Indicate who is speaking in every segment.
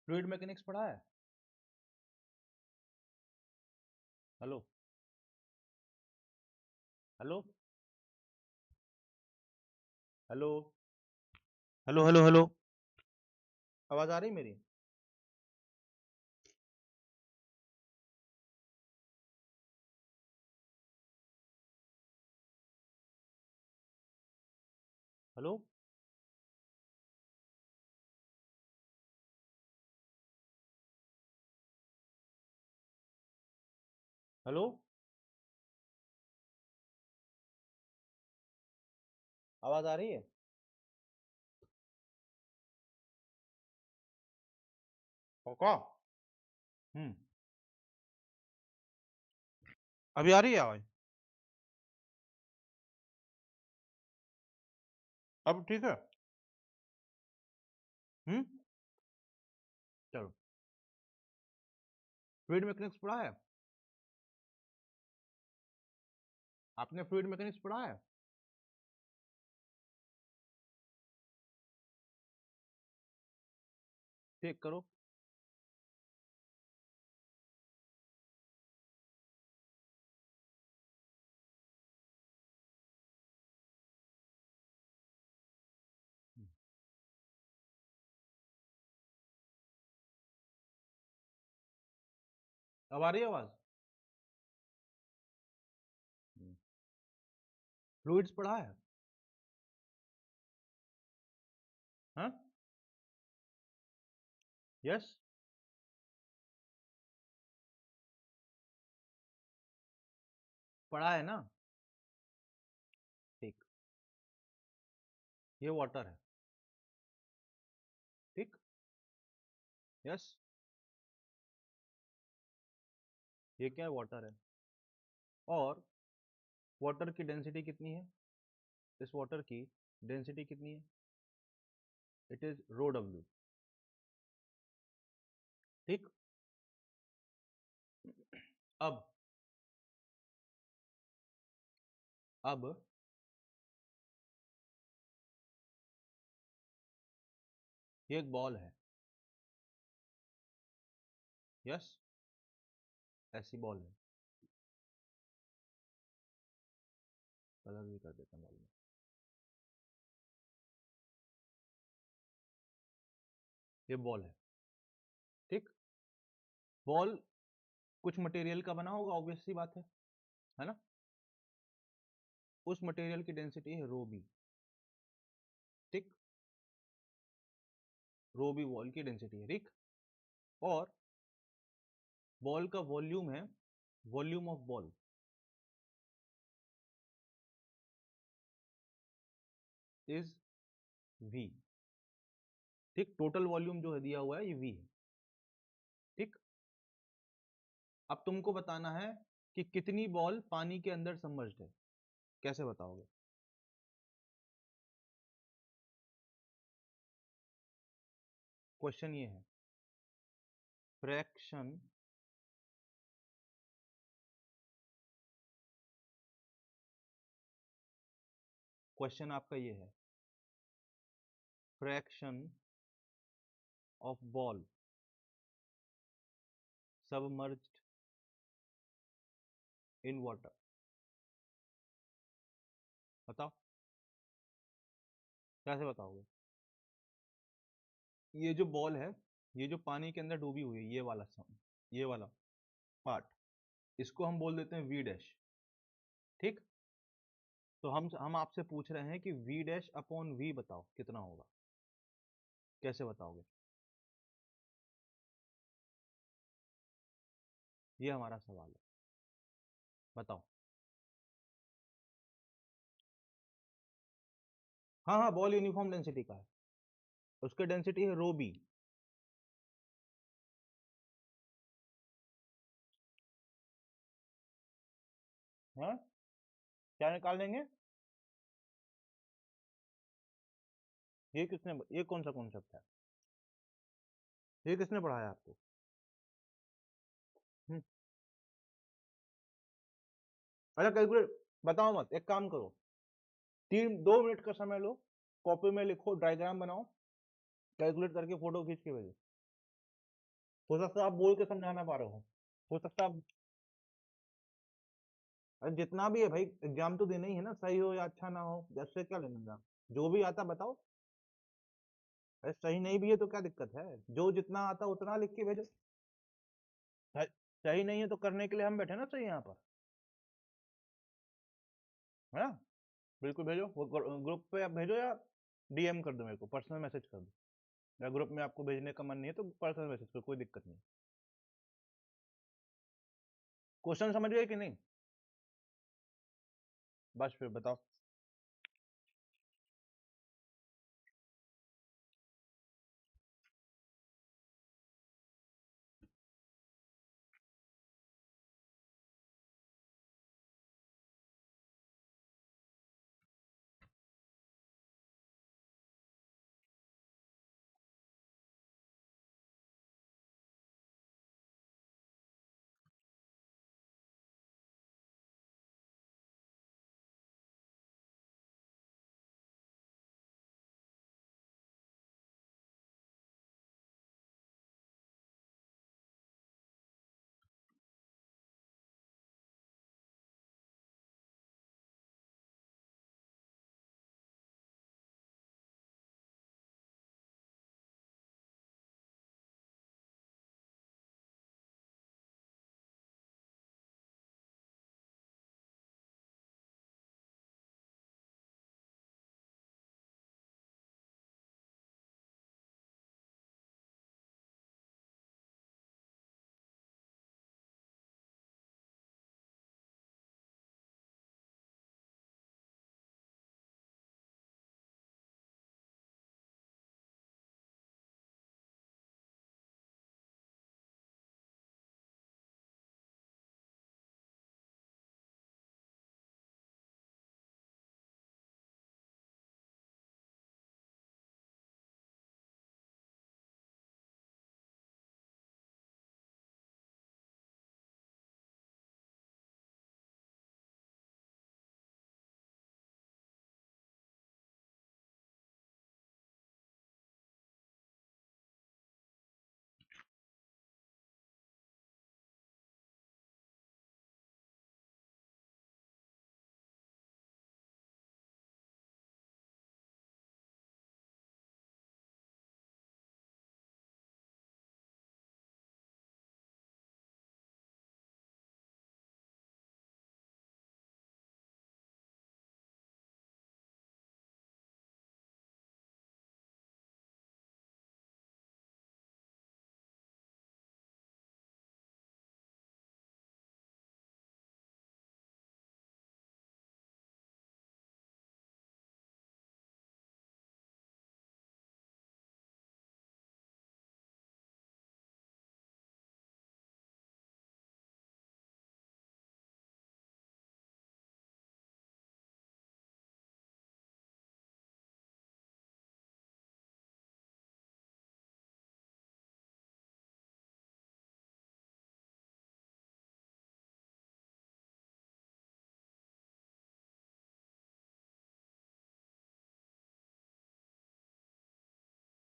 Speaker 1: Fluid mechanics पढ़ा है? Hello hello hello hello hello hello, आवाज आ रही मेरी? हेलो हेलो, आवाज आ रही है? पक्का? हम्म। अभी आ रही है आवाज? अब ठीक है? हम्म। चलो, फ्लूइड मैकेनिक्स पढ़ा है? आपने फ्लूइड मैकेनिक्स पढ़ा है? चेक करो। अब आ रही है आवाज? फ्लूइड्स पढ़ा है? हाँ? यस? पढ़ा है ना? ठीक। ये वाटर है। ठीक। यस। ये क्या है? वाटर है। और वाटर की डेंसिटी कितनी है? इस वाटर की डेंसिटी कितनी है? इट इज रो डब्ल्यू। ठीक। अब अब ये एक बॉल है। यस? ऐसी बॉल है। कलर भी कर देता हूँ बॉल में। ये बॉल है। ठीक। बॉल कुछ मटेरियल का बना होगा, ऑब्वियस सी बात है ना? उस मटेरियल की डेंसिटी है रो बी। ठीक। रो बी बॉल की डेंसिटी है। ठीक। और बॉल का वॉल्यूम है, volume of ball is v. ठीक। टोटल वॉल्यूम जो है दिया हुआ है ये वी है। ठीक। अब तुमको बताना है कि कितनी बॉल पानी के अंदर सबमर्ज्ड है। कैसे बताओगे? क्वेश्चन ये है, फ्रैक्शन क्वेश्चन आपका ये है, fraction of ball submerged in water. बताओ। कैसे बताओगे? ये जो बॉल है, ये जो पानी के अंदर डूबी हुई है, ये वाला पार्ट, इसको हम बोल देते हैं वी डैश। ठीक। तो हम आपसे पूछ रहे हैं कि वी डैश अपॉन वी बताओ कितना होगा। कैसे बताओगे? ये हमारा सवाल है। बताओ। हाँ हाँ, बॉल यूनिफॉर्म डेंसिटी का है। उसकी डेंसिटी है रो बी। हाँ? क्या निकाल लेंगे? ये कौन सा कॉन्सेप्ट है? ये किसने पढ़ाया आपको? हम्म। अच्छा, कैलकुलेट बताओ मत, एक काम करो, 2 मिनट का समय लो, कॉपी में लिखो, डायग्राम बनाओ, कैलकुलेट करके फोटो खींच के भेजो। हो सकता है आप बोल के समझा ना पा रहे हो सकता है आप, अरे जितना भी है भाई, एग्जाम तो देना ही है ना, सही हो या अच्छा ना हो, जैसे क्या लेना, जो भी आता बताओ। अरे सही नहीं भी है तो क्या दिक्कत है, जो जितना आता उतना लिख के भेजो। सही सही नहीं है तो करने के लिए हम बैठे ना, सही यहाँ पर, है ना। बिल्कुल भेजो, वो ग्रुप पे आप भेजो, या डीएम कर दो, मेरे को पर्सनल मैसेज कर दो, या ग्रुप में आपको भेजने का मन नहीं है तो पर्सनल मैसेज करो, कोई दिक्कत नहीं। क्वेश्चन समझ गए कि नहीं? बस फिर बताओ।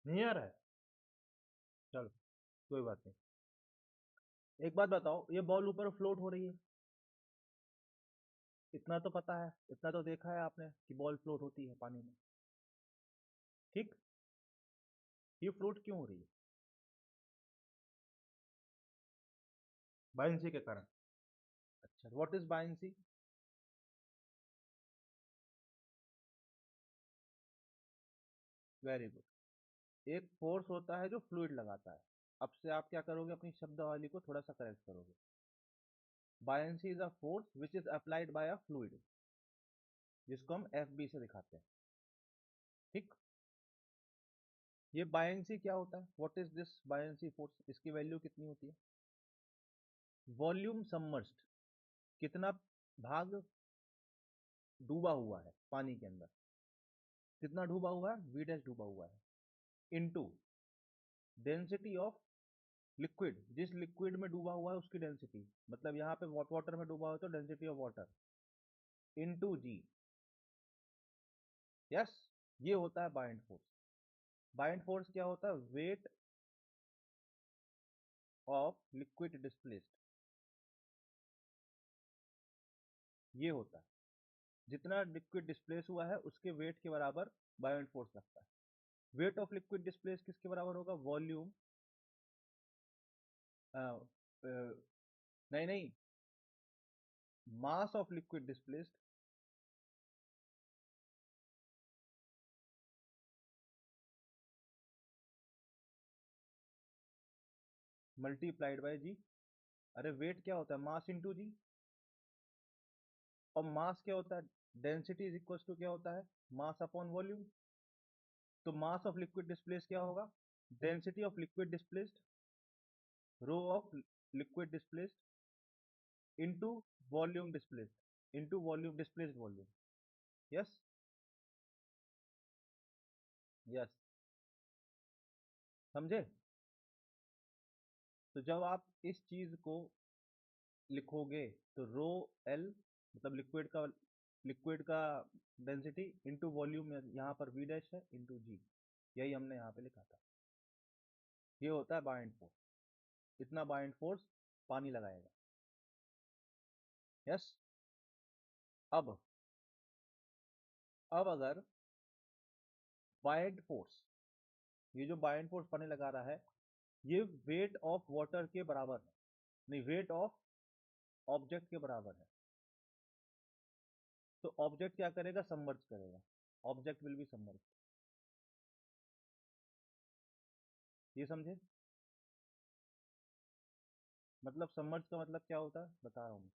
Speaker 1: नहीं आ रहा है? चलो, कोई बात नहीं। एक बात बताओ, ये बॉल ऊपर फ्लोट हो रही है, इतना तो पता है, इतना तो देखा है आपने कि बॉल फ्लोट होती है पानी में, ठीक। ये फ्लोट क्यों हो रही है? बायंसी के कारण। अच्छा, what is buoyancy? Very good. एक फोर्स होता है जो फ्लूइड लगाता है। अब से आप क्या करोगे, अपनी शब्दावली को थोड़ा सा करेक्ट करोगे। Buoyancy is a force which is applied by a fluid, जिसको हम एफ बी से दिखाते हैं, ठीक। ये बायंसी क्या होता है, what is this buoyancy force, इसकी वैल्यू कितनी होती है? वॉल्यूम सबमर्ज्ड, कितना भाग डूबा हुआ है पानी के अंदर, कितना डूबा हुआ है, वी डैश डूबा हुआ है, इनटू डेंसिटी ऑफ लिक्विड, जिस लिक्विड में डूबा हुआ है उसकी डेंसिटी, मतलब यहाँ पे वाटर में डूबा हुआ है तो density of water, into g. Yes, ये होता है बाइंड फोर्स। बाइंड फोर्स क्या होता है, वेट ऑफ लिक्विड डिस्प्लेस्ड, ये होता है जितना लिक्विड डिस्प्लेस हुआ है उसके वेट के बराबर बायोइंट फोर्स लगता है। वेट ऑफ लिक्विड डिस्प्लेस किसके बराबर होगा? वॉल्यूम, नहीं नहीं, mass of liquid displaced multiplied by g. अरे वेट क्या होता है? Mass into g. और मास क्या होता है? डेंसिटी इज इक्वल टू क्या होता है? Mass upon volume. तो मास ऑफ लिक्विड डिस्प्लेस क्या होगा? Density of liquid displaced, rho of liquid displaced into volume displaced, into volume displaced volume. Yes yes, समझे? तो जब आप इस चीज को लिखोगे तो रो एल मतलब लिक्विड का डेंसिटी इंटू वॉल्यूम, यहाँ पर वी डैश है, इंटू जी, यही हमने यहाँ पे लिखा था। ये होता है बाइंड फोर्स, इतना बाइंड फोर्स पानी लगाएगा। यस। अब अगर बाइंड फोर्स, ये जो बाइंड फोर्स पानी लगा रहा है ये वेट ऑफ वाटर के बराबर है, नहीं वेट ऑफ ऑब्जेक्ट के बराबर है। तो ऑब्जेक्ट क्या करेगा? सबमर्ज करेगा, ऑब्जेक्ट विल बी सबमर्ज। ये समझे? मतलब सबमर्ज का मतलब क्या होता है बता रहा हूँ।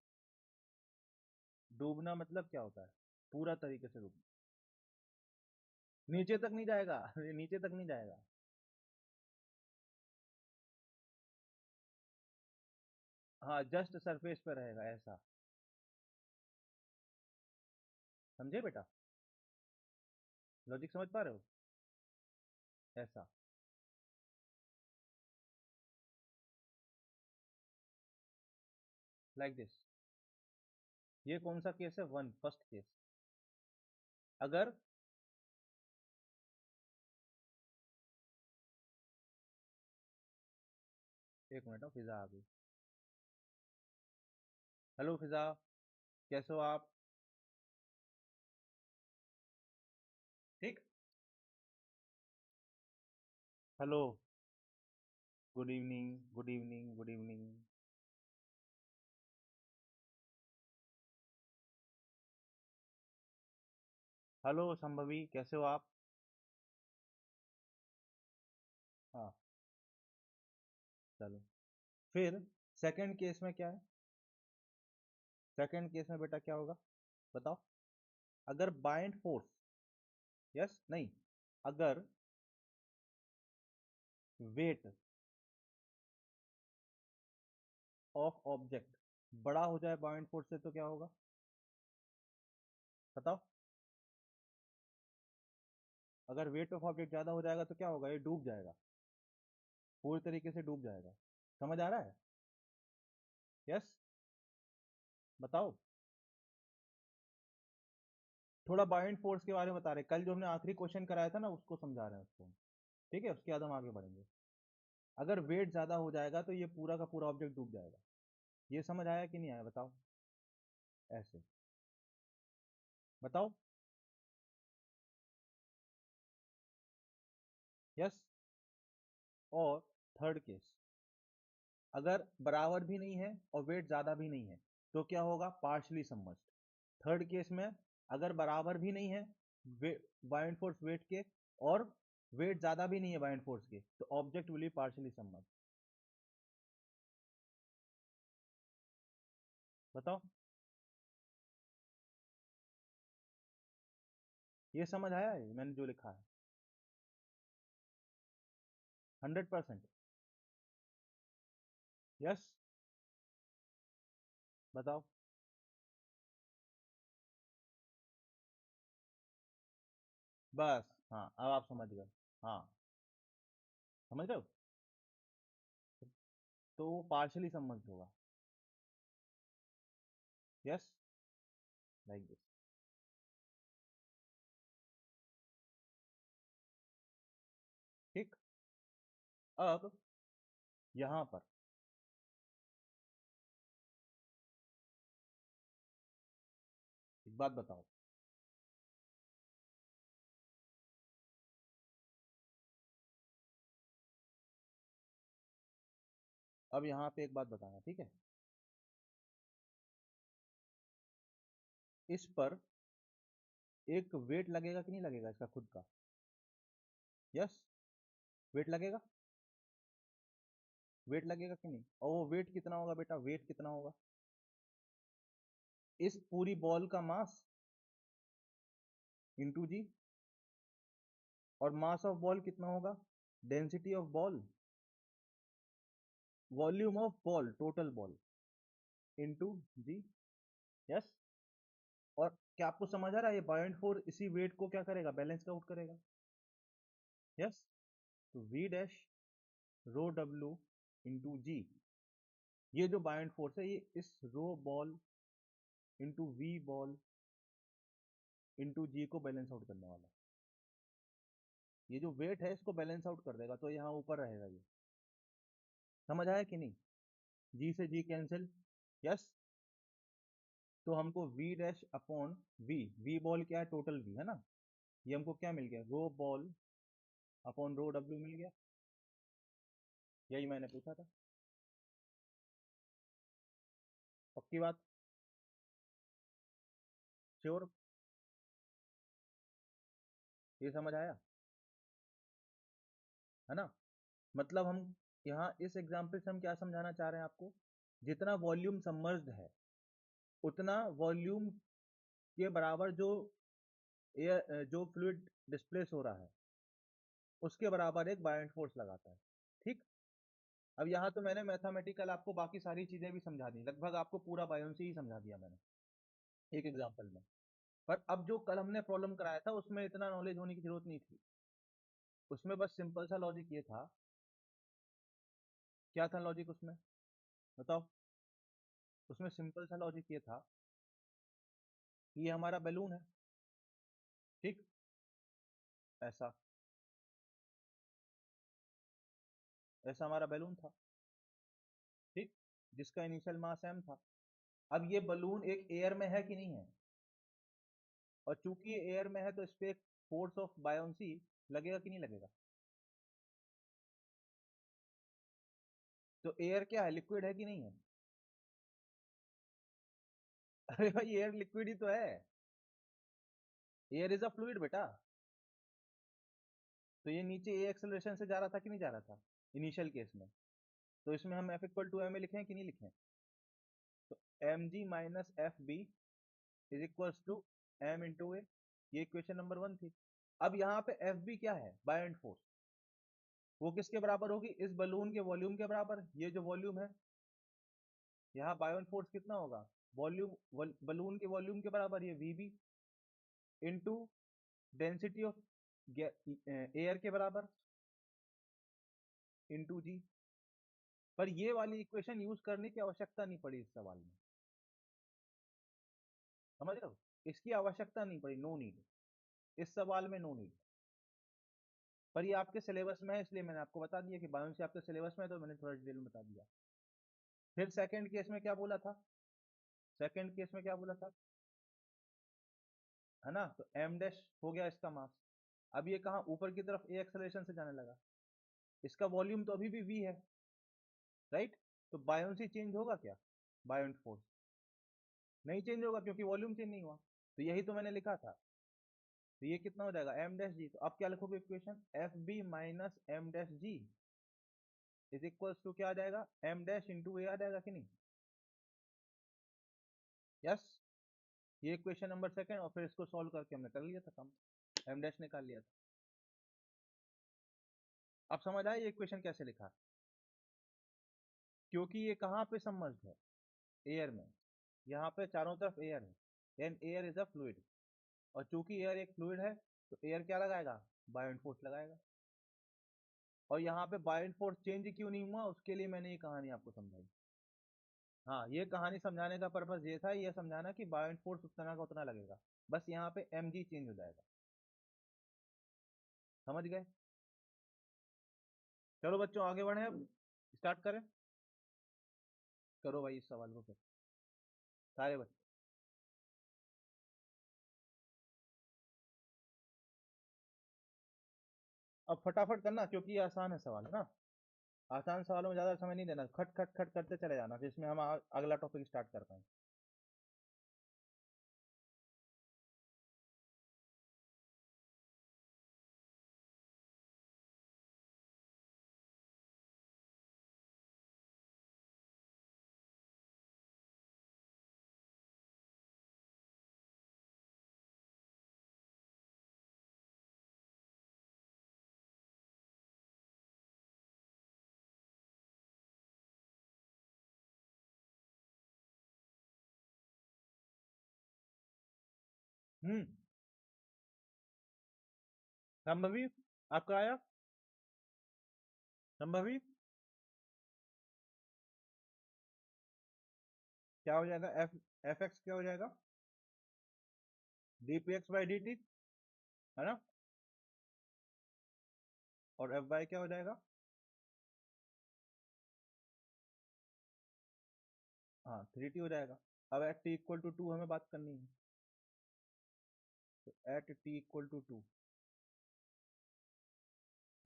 Speaker 1: डूबना मतलब क्या होता है? पूरा तरीके से डूबना, नीचे तक नहीं जाएगा ये नीचे तक नहीं जाएगा। हाँ जस्ट सरफेस पे रहेगा ऐसा, समझे बेटा? लॉजिक समझ पा रहे हो? ऐसा। Like this. ये कौन सा केस है? First case. अगर एक मिनट, फिजा आ गई। हेलो फिजा, कैसे हो आप? ठीक। Hello, good evening, good evening, good evening. Hello Shambhavi, कैसे हो आप? हाँ, चलो। फिर सेकंड केस में क्या है? सेकंड केस में बेटा क्या होगा बताओ? अगर बाइंड फोर्स, यस नहीं, अगर वेट ऑफ ऑब्जेक्ट बड़ा हो जाए बाइंड फोर्स से तो क्या होगा बताओ? अगर वेट ऑफ ऑब्जेक्ट ज्यादा हो जाएगा तो क्या होगा? ये डूब जाएगा, पूरी तरीके से डूब जाएगा। समझ आ रहा है? यस। बताओ। थोड़ा बाइंड फोर्स के बारे में बता रहे, कल जो हमने आखिरी क्वेश्चन कराया था ना उसको समझा रहे हैं उसको। ठीक है, उसके बाद हम आगे बढ़ेंगे। अगर वेट ज्यादा हो जाएगा तो ये पूरा का पूरा ऑब्जेक्ट डूब जाएगा। ये समझ आया कि नहीं आया बताओ? ऐसे बताओ। यस। और थर्ड केस, अगर बराबर भी नहीं है और वेट ज्यादा भी नहीं है तो क्या होगा? Partially submerged. थर्ड केस में अगर बराबर भी नहीं है बायोइंट फोर्स वेट के, और वेट ज्यादा भी नहीं है बायोइंट फोर्स के, तो object will be partially submerged. बताओ। ये समझ आया है मैंने जो लिखा है? 100%। यस। बताओ। बस, हाँ अब आप समझ गए। हाँ, समझ रहे हो? तो वो पार्शली सबमर्ज्ड होगा। Yes, like this. ठीक। अब यहां पर बात बताओ। अब यहाँ पे एक बात बताना, ठीक है। इस पर एक वेट लगेगा कि नहीं लगेगा इसका खुद का? यस, वेट लगेगा। वेट लगेगा कि नहीं? और वो वेट कितना होगा बेटा? वेट कितना होगा? इस पूरी बॉल का मास इंटू जी। और मास ऑफ बॉल कितना होगा? Density of ball, volume of ball, total ball into g. Yes. और क्या आपको समझ आ रहा है? ये बायोंट फोर्स इसी वेट को क्या करेगा? बैलेंस आउट करेगा। यस। तो V dash rho W into g, ये जो बायोंट फोर्स है ये इस rho ball into V ball into g को बैलेंस आउट करने वाला है। ये जो वेट है इसको बैलेंस आउट कर देगा, तो यहाँ ऊपर रहेगा ये। समझ आया कि नहीं? जी से जी कैंसिल। यस। तो हमको v dash upon v ball क्या है? टोटल वी है ना। ये हमको क्या मिल गया? Row ball upon rho W मिल गया। यही मैंने पूछा था। पक्की बात? श्योर? ये समझ आया है ना? मतलब हम यहाँ इस एग्जाम्पल से हम क्या समझाना चाह रहे हैं आपको? जितना वॉल्यूम सबमर्ज्ड है उतना वॉल्यूम के बराबर जो एयर जो फ्लूइड डिस्प्लेस हो रहा है उसके बराबर एक बायोंट फोर्स लगाता है। ठीक। अब यहाँ तो मैंने मैथमेटिकल आपको बाकी सारी चीजें भी समझा दी, लगभग आपको पूरा बायोन्सी ही समझा दिया मैंने एक एग्जाम्पल में। पर अब जो कल हमने प्रॉब्लम कराया था उसमें इतना नॉलेज होने की जरूरत नहीं थी। उसमें बस सिंपल सा लॉजिक ये था। क्या था लॉजिक उसमें? बताओ। उसमें सिंपल सा लॉजिक ये था कि ये हमारा बैलून है। ठीक। ऐसा ऐसा हमारा बैलून था। ठीक। जिसका इनिशियल मास m था। अब ये बलून एक एयर में है कि नहीं है? और चूंकि ये एयर में है तो इस पे एक फोर्स ऑफ बायोन्सी लगेगा कि नहीं लगेगा? तो एयर क्या है? लिक्विड है कि नहीं है? अरे भाई एयर लिक्विड ही तो है। एयर इज अ फ्लूइड बेटा। तो ये नीचे ए एक्सेलरेशन से जा रहा था कि नहीं जा रहा था इनिशियल केस में? तो इसमें हम F इक्वल टू एम लिखें कि नहीं लिखें? तो M ji minus F B is equals to M into A. ये इक्वेशन नंबर 1 थी। अब यहाँ पे एफ बी क्या है? बायोंट फोर्स। वो किसके बराबर होगी? इस बलून के वॉल्यूम के बराबर। ये जो वॉल्यूम है यहाँ बायोंट फोर्स कितना होगा? वॉल्यूम बलून के वॉल्यूम के बराबर ये v b into density of air के बराबर इंटू जी। पर ये वाली इक्वेशन यूज करने की आवश्यकता नहीं पड़ी इस सवाल में। समझ रहे हो? इसकी आवश्यकता नहीं पड़ी, नो नीड। इस सवाल में नो नीड। पर ये आपके सिलेबस में है इसलिए मैंने आपको बता दिया कि बायोन्सी आपके सिलेबस में है, तो मैंने थोड़ा डिटेल में बता दिया। फिर सेकंड केस में क्या बोला था? सेकंड केस में क्या बोला था? है ना? तो एम डैश हो गया इसका मास। अब ये कहाँ ऊपर की तरफ ए एक्सेलरेशन से जाने लगा। इसका वॉल्यूम तो अभी भी वी है, राइट? तो बायोन्सी चेंज होगा क्या? बायोंट फोर्स नहीं चेंज होगा क्योंकि वॉल्यूम चेंज नहीं हुआ। तो यही तो मैंने लिखा था। तो ये कितना हो जाएगा? M dash g. तो आप क्या लिखोगे equation? F b minus m dash g is equals to क्या आ जाएगा? एम डैश इंटू ए आ जाएगा कि नहीं? यस। ये इक्वेशन नंबर सेकंड, और फिर इसको सॉल्व करके हमने कर लिया था काम। एम डैश निकाल लिया था। अब समझ आया ये इक्वेशन कैसे लिखा? क्योंकि ये कहाँ पे सबमर्ज्ड है? एयर में। यहाँ पे चारों तरफ एयर है and air is a fluid. और चूंकि एयर एक फ्लूइड है तो एयर क्या लगाएगा? बायोंट फोर्स लगाएगा। और यहाँ पे बायोंट फोर्स चेंज क्यों नहीं हुआ उसके लिए मैंने ये कहानी आपको समझाई। हाँ, ये कहानी समझाने का पर्पस ये था, ये समझाना कि बायोंट फोर्स उतना का उतना लगेगा। बस यहाँ पे एम जी चेंज हो जाएगा। समझ गए? चलो बच्चों आगे बढ़े, अब स्टार्ट करें। करो भाई इस सवाल को फिर सारे बच्चे। अब फटाफट करना क्योंकि ये आसान है सवाल, है ना। आसान सवालों में ज्यादा समय नहीं देना, खट खट खट करते चले जाना जिसमें हम अगला टॉपिक स्टार्ट कर पाए। हम्म। संभवी, आपका आया संभवी? क्या हो जाएगा? एफ एक्स क्या हो जाएगा? D P x by D T, है ना। और एफ वाई क्या हो जाएगा? हाँ, 3t हो जाएगा। अब एट टी इक्वल टू 2 हमें बात करनी है, तो एट टी इक्वल टू 2,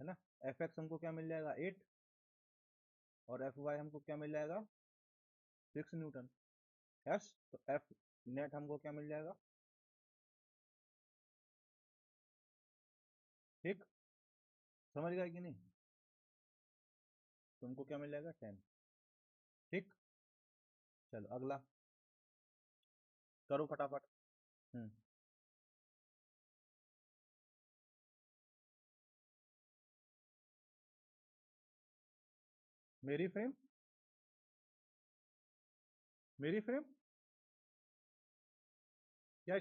Speaker 1: है ना। एफ एक्स हमको क्या मिल जाएगा? 8। और एफ वाई हमको क्या मिल जाएगा? 6 न्यूटन। यस, तो एफ नेट हमको क्या मिल जाएगा? ठीक, समझ गए कि नहीं? तुमको क्या मिल जाएगा? 10। ठीक, चलो अगला करो फटाफट। हम्म। मेरी फ्रेम, मेरी फ्रेम क्या?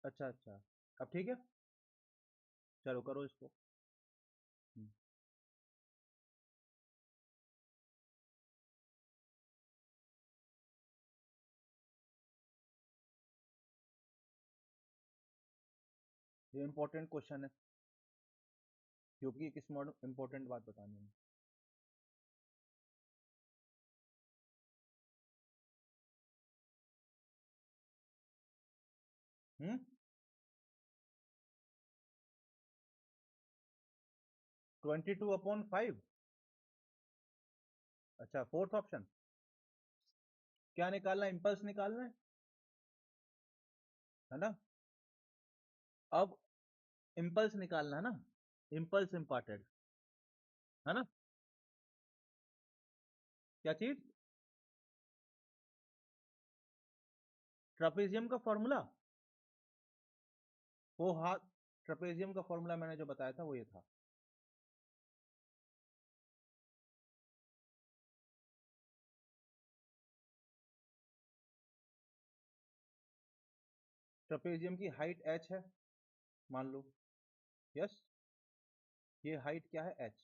Speaker 1: अच्छा अच्छा, अब ठीक है, चलो करो इसको। हम्म, ये इंपॉर्टेंट क्वेश्चन है क्योंकि किस मॉडल इंपॉर्टेंट बात बतानी है। 22/5। अच्छा, फोर्थ ऑप्शन क्या निकालना है? इम्पल्स निकालना है ना। अब इम्पल्स निकालना है ना, इम्पल्स इम्पार्टेड, है ना। क्या चीज? ट्रापेजियम का फॉर्मूला, वो हाथ, ट्रापेजियम का फॉर्मूला मैंने जो बताया था वो ये था। ट्रापेजियम की हाइट h है, मान लो। यस, ये हाइट क्या है? h।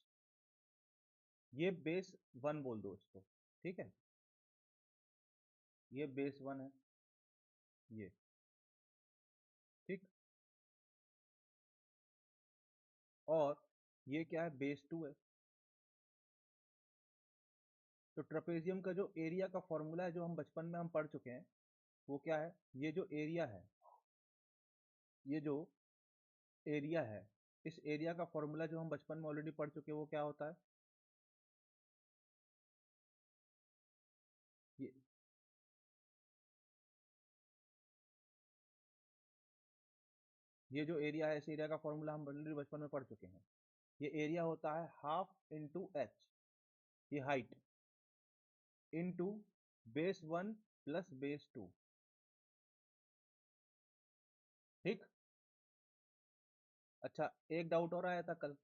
Speaker 1: ये बेस 1 बोल दो इसको, ठीक है। ये बेस 1 है, ये, ठीक। और ये क्या है? बेस 2 है। तो ट्रापेजियम का जो एरिया का फॉर्मूला है, जो हम बचपन में हम पढ़ चुके हैं, वो क्या है? ये जो एरिया है, ये जो एरिया है, इस एरिया का फॉर्मूला जो हम बचपन में ऑलरेडी पढ़ चुके हैं, वो क्या होता है? ये ये जो एरिया है, इस एरिया का फॉर्मूला हम ऑलरेडी बचपन में पढ़ चुके हैं। ये एरिया होता है हाफ इंटू एच, ये height, into base 1 plus base 2। ठीक। अच्छा, एक डाउट और आया था कल।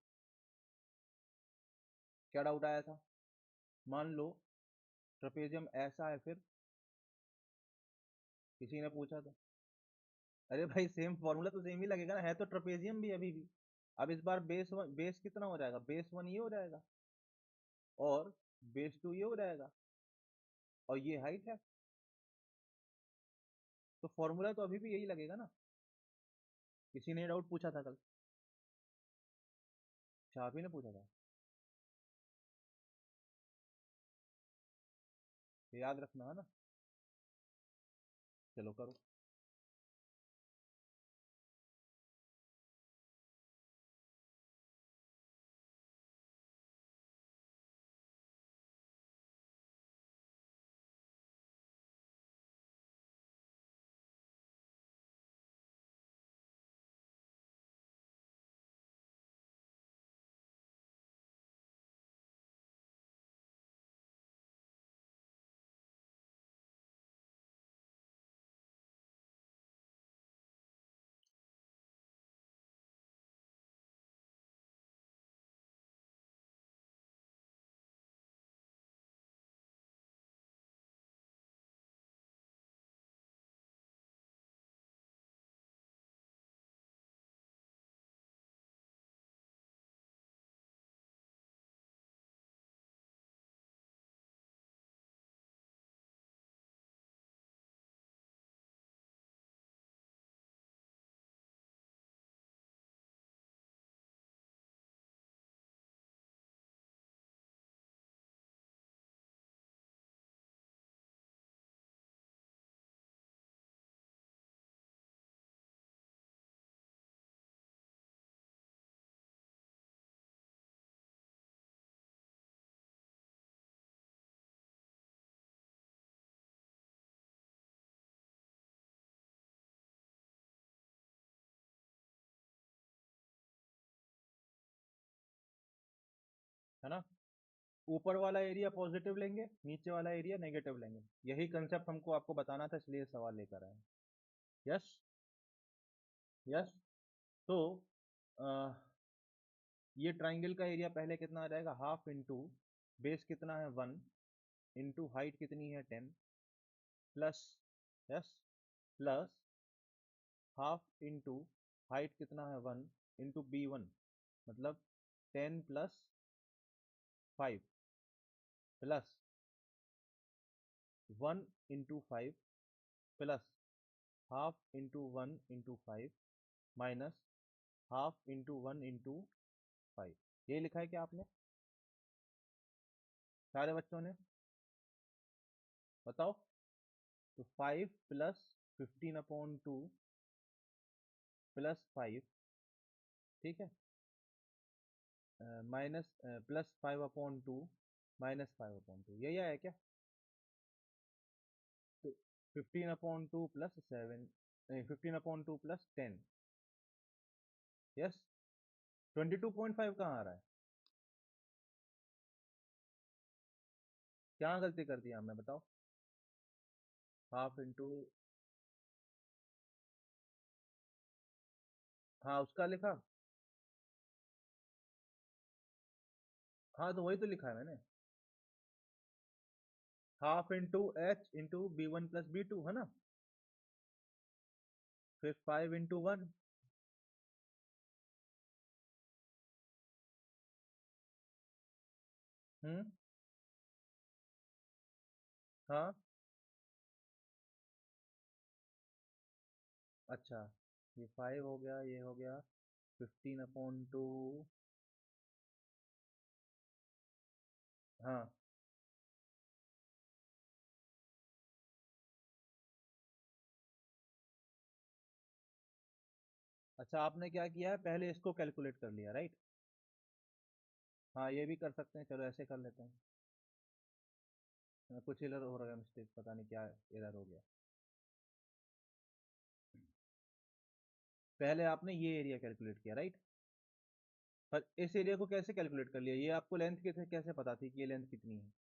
Speaker 1: क्या डाउट आया था? मान लो ट्रेपेजियम ऐसा है, फिर किसी ने पूछा था। अरे भाई, सेम फॉर्मूला तो सेम ही लगेगा ना, है तो ट्रेपेजियम भी अभी भी। अब इस बार बेस 1, बेस कितना हो जाएगा? बेस 1 ये हो जाएगा, और बेस 2 ये हो जाएगा, और ये हाइट है। तो फॉर्मूला तो अभी भी यही लगेगा ना। किसी ने डाउट पूछा था कल, अच्छा आप ही ने पूछा था, ये याद रखना है ना। चलो करो। है ना। ऊपर वाला एरिया पॉजिटिव लेंगे, नीचे वाला एरिया नेगेटिव लेंगे। यही कंसेप्ट हमको आपको बताना था, इसलिए सवाल लेकर आए। Yes yes. तो आ, ये ट्राइंगल का एरिया पहले कितना आ जाएगा, हाफ इंटू बेस कितना है 1 इंटू हाइट कितनी है 10 plus, yes, plus half into height कितना है 1 इंटू B1, मतलब 10 plus 5 plus 1 into 5 plus half into 1 into 5 minus half into 1 into 5। ये लिखा है क्या आपने सारे बच्चों ने, बताओ। तो 5 प्लस 15/2 प्लस 5, ठीक है, माइनस प्लस 5/2 माइनस 5/2, यही आया क्या। तो 15/2 प्लस 7, नहीं 15/2 प्लस 10, यस। 22.5 कहाँ आ रहा है, क्या गलती कर दिया हमने, बताओ। हाफ इंटू, हाँ उसका लिखा, हाँ तो वही तो लिखा है मैंने, half into H into B1 plus B2, है ना। फिर 5 इंटू 1, हम्म, हाँ, अच्छा, ये 5 हो गया, ये हो गया 15/2, हाँ। अच्छा, आपने क्या किया है, पहले इसको कैलकुलेट कर लिया, राइट। हाँ ये भी कर सकते हैं, चलो ऐसे कर लेते हैं। कुछ एरर हो रहा है, मिस्टेक, पता नहीं क्या एरर हो गया। पहले आपने ये एरिया कैलकुलेट किया, राइट। पर इस एरिया को कैसे कैलकुलेट कर लिया, ये आपको लेंथ कितने कैसे पता थी कि ये लेंथ कितनी है।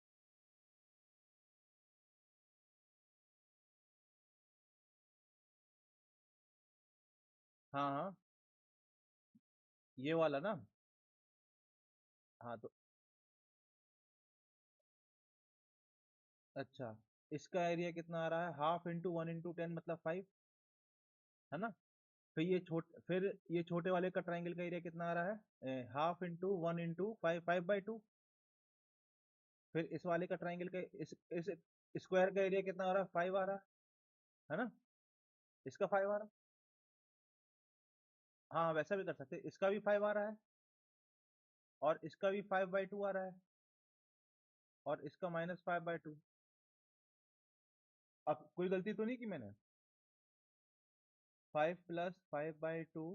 Speaker 1: हाँ हाँ, ये वाला ना। हाँ तो अच्छा, इसका एरिया कितना आ रहा है, हाफ इंटू 1 इंटू 10 मतलब 5, है ना। फिर ये छोटे वाले का ट्राइंगल का एरिया कितना आ रहा है, हाफ इंटू 1 इंटू 5, 5/2। फिर इस वाले का ट्राइंगल का इस स्क्वायर का एरिया कितना आ रहा है, 5 आ रहा है ना। इसका 5 आ रहा है, हाँ वैसा भी कर सकते हैं, इसका भी 5 आ रहा है और इसका भी 5/2 आ रहा है और इसका -5/2। अब कोई गलती तो नहीं की मैंने, 5 प्लस 5/2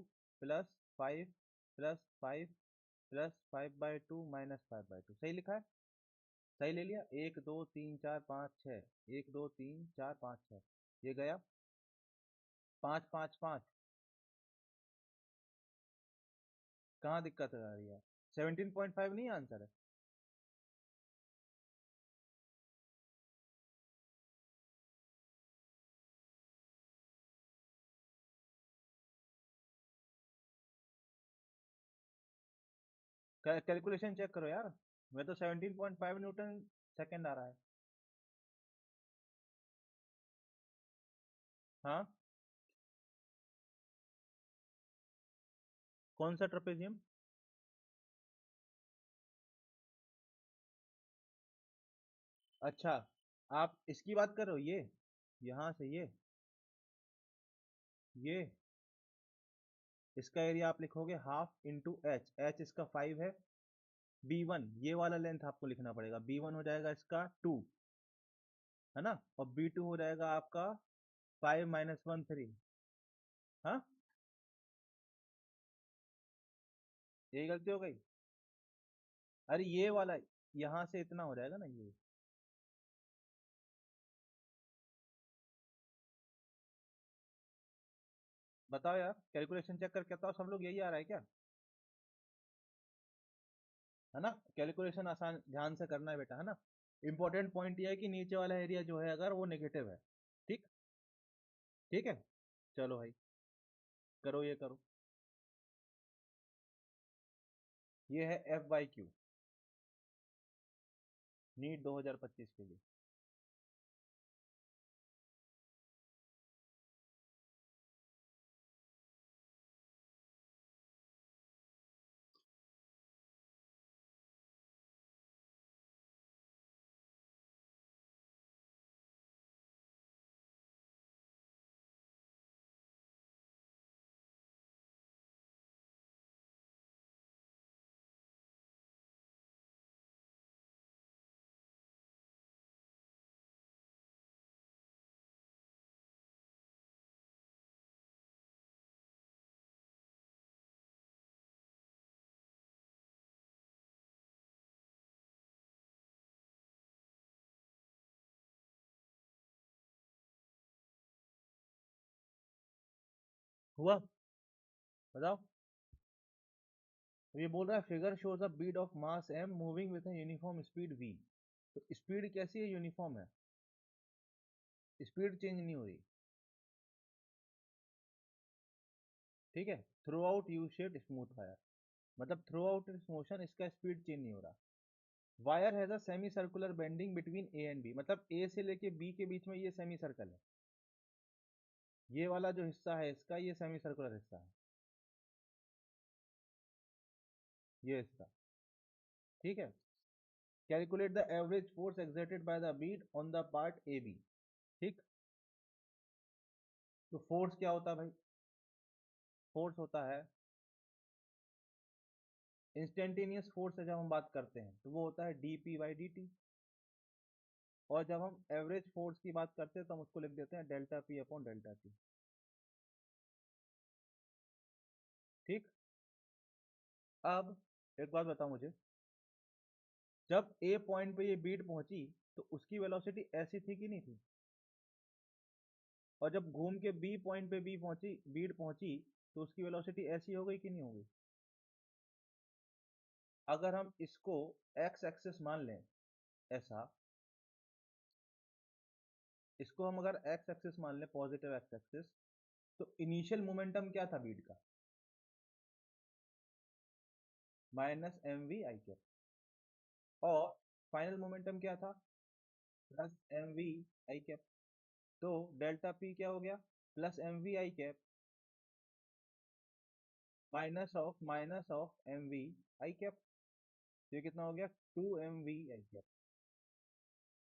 Speaker 1: प्लस 5 प्लस 5 प्लस 5/2 -5/2, सही लिखा है। सही ले लिया, 1 2 3 4 5 6, 1 2 3 4 5 6, ये गया 5 5 5। कहाँ दिक्कत आ रही है, 17.5 नहीं आंसर है। कैलकुलेशन चेक करो यार, मैं तो 17.5 न्यूटन सेकेंड आ रहा है। हाँ, कौन सा ट्रेपेजियम। अच्छा, आप इसकी बात कर रहे हो, ये यहाँ से ये इसका एरिया आप लिखोगे हाफ इंटू एच, एच इसका 5 है, B1 ये वाला लेंथ आपको लिखना पड़ेगा, B1 हो जाएगा इसका 2, है ना, और B2 हो जाएगा आपका 5 - 1 3। हाँ, यही गलती हो गई। अरे ये वाला यहाँ से इतना हो जाएगा ना ये, बताओ यार, कैलकुलेशन चेक करके बताओ, सब लोग यही आ रहा है क्या। है ना। कैलकुलेशन आसान ध्यान से करना है बेटा, है ना। इंपॉर्टेंट पॉइंट ये है कि नीचे वाला एरिया जो है अगर वो नेगेटिव है, ठीक, ठीक है। चलो भाई करो, ये करो। ये है FYQ, नीट 2025 के लिए। हुआ, बताओ। ये बोल रहा है figure shows a bead of mass m moving with uniform speed v। तो स्पीड कैसी है, यूनिफॉर्म है, स्पीड चेंज नहीं हो रही, ठीक है। Throughout you shed smooth wire, मतलब थ्रू आउट इट्स मोशन इसका स्पीड चेंज नहीं हो रहा। Wire has a semi circular bending between A and B, मतलब ए से लेके बी के बीच में ये सेमी सर्कल है। ये वाला जो हिस्सा है इसका, ये सेमी सर्कुलर हिस्सा है, ये इसका, ठीक है। Calculate the average force exerted by the bead on the part A B, ठीक। तो फोर्स क्या होता है भाई, फोर्स होता है इंस्टेंटेनियस फोर्स से जब हम बात करते हैं तो वो होता है dp/dt। और जब हम एवरेज फोर्स की बात करते हैं तो हम उसको लिख देते हैं delta p upon delta T, ठीक। अब एक बात बताओ मुझे, जब ए पॉइंट पे ये बीट पहुंची तो उसकी वेलोसिटी ऐसी थी कि नहीं थी, और जब घूम के बी पॉइंट पे बी पहुंची बीट पहुंची तो उसकी वेलोसिटी ऐसी हो गई कि नहीं हो गई। अगर हम इसको एक्स एक्सिस मान लें, ऐसा, इसको हम अगर एक्स एक्सिस मान लें, पॉजिटिव एक्स एक्सिस, तो इनिशियल मोमेंटम क्या था बीट का, minus m v i cap. और फाइनल मोमेंटम क्या था, plus m v i cap. तो डेल्टा पी क्या हो गया, plus m v i cap minus of m v i cap. तो ये कितना हो गया, 2 mv आई कैप।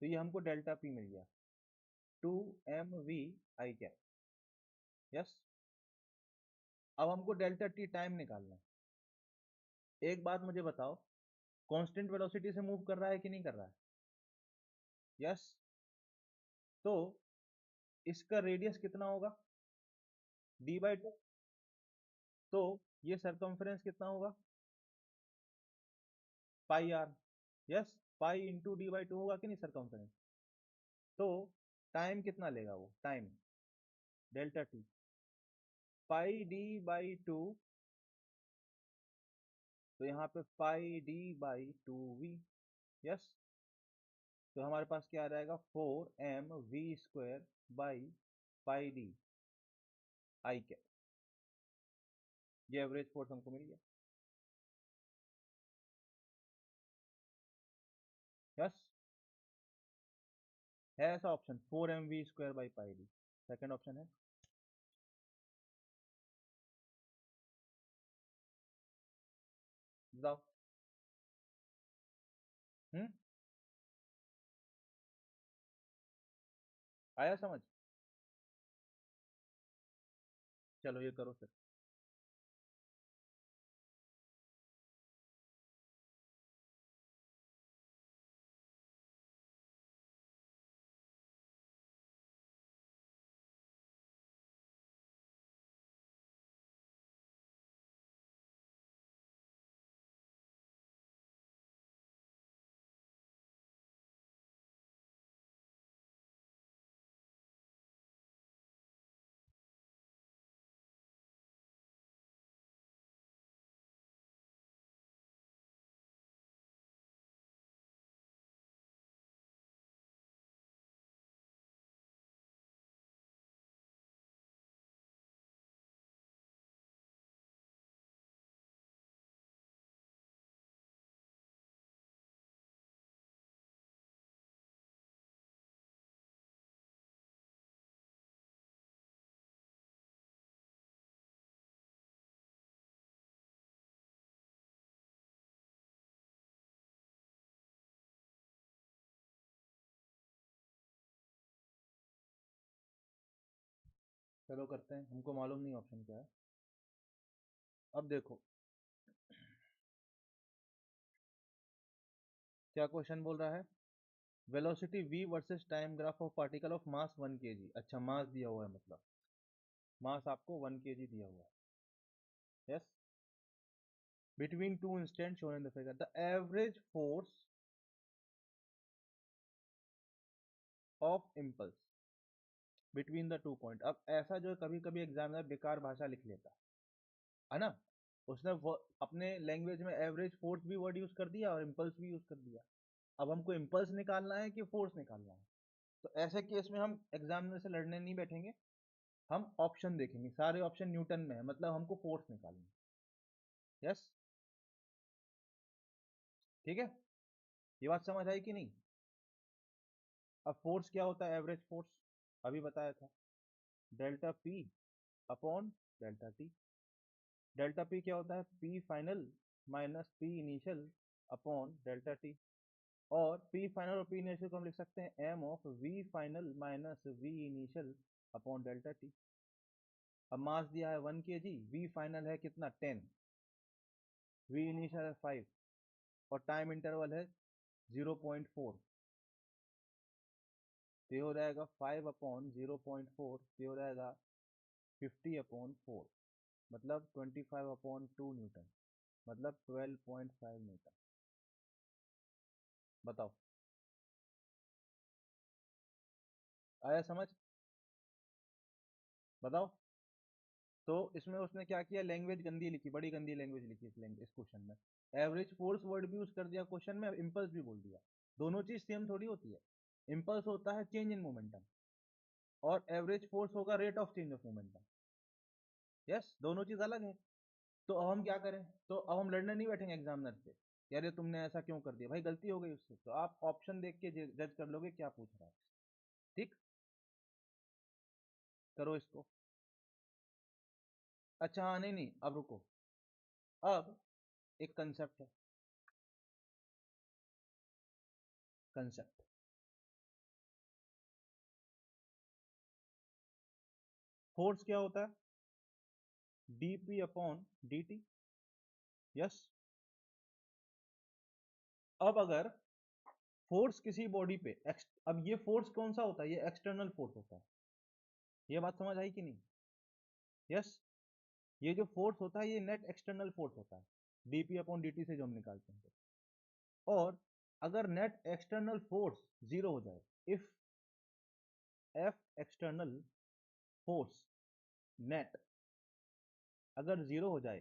Speaker 1: तो ये हमको डेल्टा पी मिल गया, 2 mv आई कैप। यस। अब हमको डेल्टा टी टाइम निकालना है। एक बात मुझे बताओ, कांस्टेंट वेलोसिटी से मूव कर रहा है कि नहीं कर रहा है, यस। तो इसका रेडियस कितना होगा, d/2। तो ये सरकमफ्रेंस कितना होगा, pi R. Yes, pi into d/2 होगा कि नहीं सरकमफ्रेंस। तो टाइम कितना लेगा वो, टाइम डेल्टा टी, पाई d/2। तो यहाँ पे पाई d/2v। यस। तो हमारे पास क्या आ जाएगा, 4mv² by pi D I cap. ये एवरेज फोर्स हमको मिल गया। यस, है ऐसा option, 4mv² by pi D, second option है। बताओ। हम्म, आया समझ। चलो ये करो फिर। चलो करते हैं, हमको मालूम नहीं ऑप्शन क्या है। अब देखो क्या क्वेश्चन बोल रहा है, velocity v versus time graph of particle of mass 1 kg। अच्छा मास दिया हुआ है, मतलब मास आपको 1 kg दिया हुआ है। Yes, between two instant shown in the figure the average force of impulse between the two point. अब ऐसा जो कभी कभी एग्जामिनर बेकार भाषा लिख लेता है ना, उसने अपने लैंग्वेज में एवरेज फोर्स भी वर्ड यूज कर दिया और इम्पल्स भी यूज कर दिया। अब हमको इम्पल्स निकालना है कि फोर्स निकालना है, तो ऐसे केस में हम एग्जामिनर से लड़ने नहीं बैठेंगे, हम ऑप्शन देखेंगे, सारे ऑप्शन न्यूटन में है, मतलब हमको फोर्स निकालना है। यस, ठीक है, ये बात समझ आई कि नहीं। अब फोर्स क्या होता है, एवरेज फोर्स अभी बताया था, delta p upon delta t. Delta p क्या होता है, p final minus p initial upon delta t. और पी फाइनल और पी इनिशियल को हम लिख सकते हैं m of v final minus v initial upon delta t. अब मास दिया है 1 kg, वी फाइनल है कितना 10, वी इनिशियल है 5 और टाइम इंटरवल है 0.4। तो ये हो जाएगा 5 अपॉन 0.4, तो ये हो जाएगा 50 अपॉन 4, मतलब 25 अपॉन 2 न्यूटन, मतलब 12.5 न्यूटन। बताओ, आया समझ, बताओ। तो इसमें उसने क्या किया, लैंग्वेज गंदी लिखी, बड़ी गंदी लैंग्वेज लिखी इस क्वेश्चन में। एवरेज फोर्स वर्ड भी यूज कर दिया क्वेश्चन में, इम्पल्स भी बोल दिया। दोनों चीज सेम थोड़ी होती है, इम्पल्स होता है चेंज इन मोमेंटम और एवरेज फोर्स होगा rate of change of momentum. Yes, दोनों चीज अलग है। तो अब हम क्या करें, तो अब हम लड़ने नहीं बैठेंगे एग्जामिनर से, यार ये तुमने ऐसा क्यों कर दिया, भाई गलती हो गई उससे, तो आप ऑप्शन देख के जज कर लोगे क्या पूछ रहा है। ठीक, करो इसको। अच्छा हाँ, नहीं नहीं, अब रुको, अब एक कंसेप्ट है, कंसेप्ट। फोर्स क्या होता है, dp अपॉन dt। यस, अब अगर फोर्स किसी बॉडी पे अब ये फोर्स कौन सा होता है, ये एक्सटर्नल फोर्स होता है। ये बात समझ आई कि नहीं। यस, ये जो फोर्स होता है ये नेट एक्सटर्नल फोर्स होता है, dp अपॉन dt से जो हम निकालते हैं। और अगर नेट एक्सटर्नल फोर्स जीरो हो जाए, if F external force net अगर जीरो हो जाए,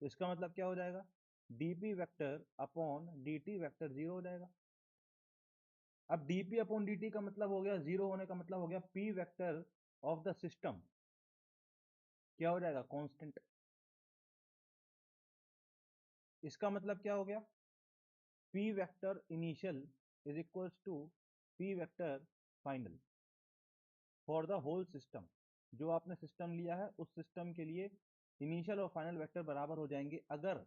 Speaker 1: तो इसका मतलब क्या हो जाएगा, dp vector upon dt vector zero हो जाएगा। अब dp अपॉन dt का मतलब हो गया, जीरो होने का मतलब हो गया p vector of the system क्या हो जाएगा, कांस्टेंट। इसका मतलब क्या हो गया, p vector initial is equals to p vector final for the whole system. जो आपने सिस्टम लिया है उस सिस्टम के लिए इनिशियल और फाइनल वेक्टर बराबर हो जाएंगे अगर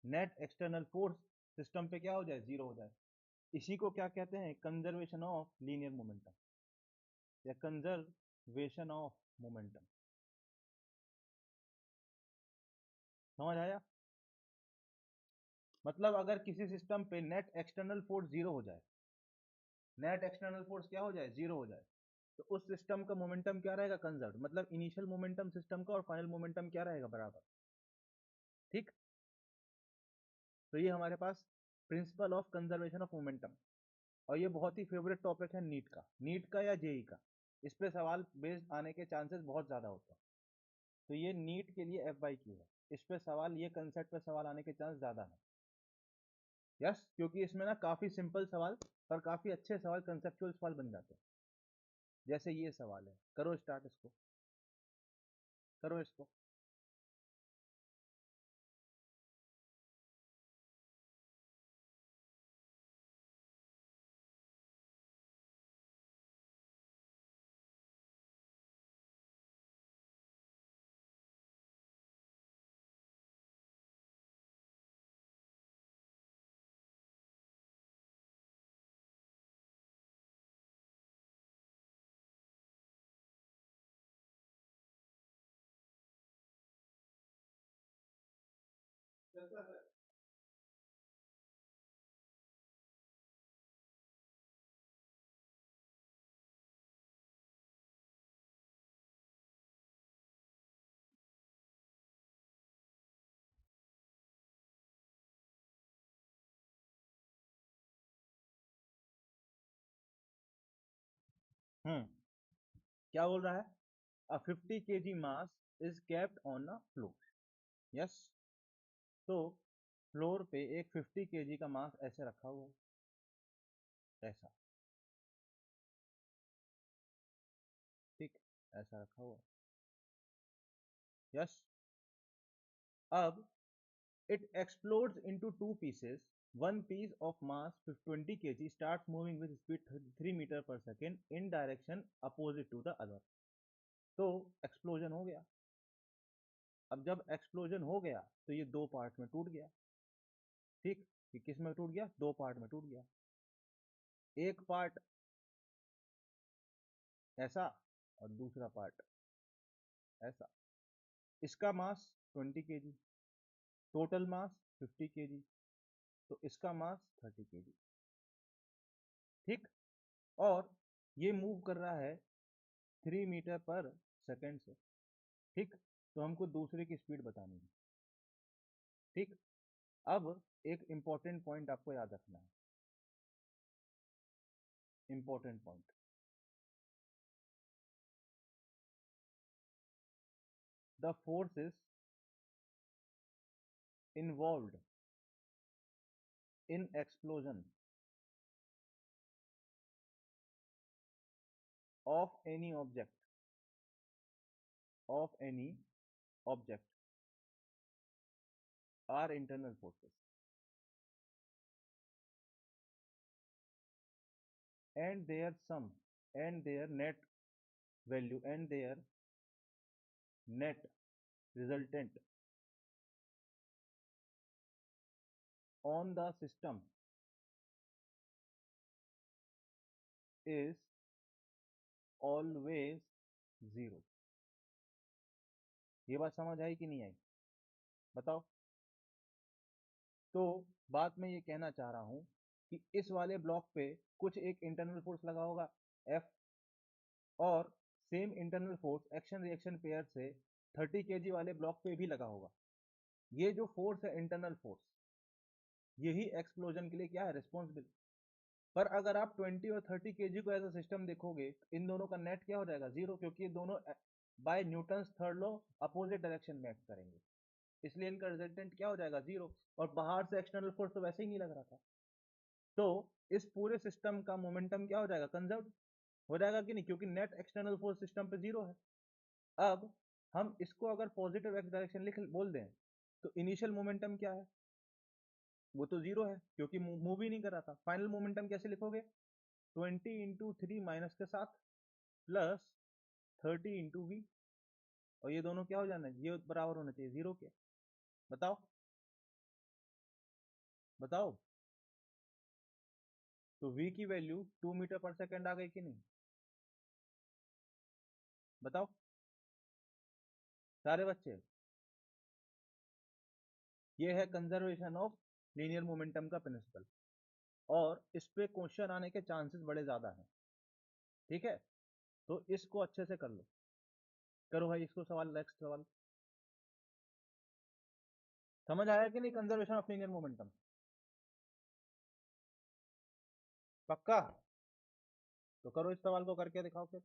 Speaker 1: नेट एक्सटर्नल फोर्स सिस्टम पे क्या हो जाए, जीरो हो जाए। इसी को क्या कहते हैं, कंजर्वेशन ऑफ लीनियर मोमेंटम या कंजर्वेशन ऑफ मोमेंटम। समझ आया, मतलब अगर किसी सिस्टम पे नेट एक्सटर्नल फोर्स जीरो हो जाए, नेट एक्सटर्नल फोर्स क्या हो जाए, जीरो हो जाए, तो उस सिस्टम का मोमेंटम क्या रहेगा, कंजर्व, मतलब इनिशियल मोमेंटम सिस्टम का और फाइनल मोमेंटम क्या रहेगा, बराबर। ठीक, तो ये हमारे पास principle of conservation of momentum. और ये बहुत ही फेवरेट टॉपिक है नीट का, नीट का या जेई का, इस पे सवाल बेस्ड आने के चांसेस बहुत ज़्यादा होते हैं। तो ये नीट के लिए FYQ है, इस पे सवाल, ये कंसेप्ट पे सवाल आने के चांस ज़्यादा है। यस, क्योंकि इसमें ना काफ़ी सिंपल सवाल और काफ़ी अच्छे सवाल, कंसेप्चुअल सवाल बन जाते हैं। जैसे ये सवाल है, करो स्टार्ट इसको, करो इसको। क्या बोल रहा है? A 50 kg mass is kept on a floor. Yes. तो फ्लोर पे एक 50 kg का मास ऐसे रखा हुआ है, ऐसा, ठीक, ऐसा रखा हुआ है। यस। अब it explodes into two pieces. One piece of mass 20 kg starts moving with speed 3 meter per second in direction opposite to the other. तो एक्सप्लोजन हो गया। अब जब एक्सप्लोजन हो गया तो ये दो पार्ट में टूट गया, ठीक। ये किस में टूट गया? दो पार्ट में टूट गया। एक पार्ट ऐसा और दूसरा पार्ट ऐसा। इसका मास 20 kg, टोटल मास 50 kg, तो इसका मास 30 kg, ठीक। और ये मूव कर रहा है 3 मीटर पर सेकेंड से, ठीक। तो हमको दूसरे की स्पीड बतानी है, ठीक। अब एक इंपॉर्टेंट पॉइंट आपको याद रखना है, important point. The forces involved in explosion of any object are internal forces and their sum and their net value and their net resultant on the system is always zero। ये बात समझ आई कि नहीं आई? बताओ। तो बात मैं ये कहना चाह रहा हूं कि इस वाले ब्लॉक पे कुछ एक इंटरनल फोर्स लगा होगा F, और same internal force action reaction pair से 30 kg वाले ब्लॉक पे भी लगा होगा। ये जो फोर्स है इंटरनल फोर्स, यही एक्सप्लोजन के लिए क्या है? रिस्पॉन्सिबल। पर अगर आप 20 और 30 kg को एज अ सिस्टम देखोगे, इन दोनों का नेट क्या हो जाएगा? जीरो, क्योंकि ये दोनों by Newton's third law opposite direction में एक्ट करेंगे, इसलिए इनका रिजल्टेंट क्या हो जाएगा? जीरो। और बाहर से एक्सटर्नल फोर्स तो वैसे ही नहीं लग रहा था, तो इस पूरे सिस्टम का मोमेंटम क्या हो जाएगा? कंजर्व हो जाएगा कि नहीं? क्योंकि नेट एक्सटर्नल फोर्स सिस्टम पे जीरो है। अब हम इसको अगर पॉजिटिव एक्स डायरेक्शन लिख बोल दें तो इनिशियल मोमेंटम क्या है? वो तो जीरो है क्योंकि मूव ही नहीं कर रहा था। फाइनल मोमेंटम कैसे लिखोगे? 20 इंटू 3 माइनस के साथ प्लस 30 इंटू वी, और ये दोनों क्या हो जाना है? ये बराबर होना चाहिए जीरो के। बताओ बताओ। तो v की वैल्यू 2 मीटर पर सेकेंड आ गई कि नहीं? बताओ सारे बच्चे। ये है कंजर्वेशन ऑफ लीनियर मोमेंटम का प्रिंसिपल, और इस पे क्वेश्चन आने के चांसेस बड़े ज्यादा हैं, ठीक है। तो इसको अच्छे से कर लो। करो भाई इसको सवाल, नेक्स्ट सवाल। समझ आया कि नहीं कंजर्वेशन ऑफ लीनियर मोमेंटम? पक्का? तो करो इस सवाल को करके दिखाओ फिर।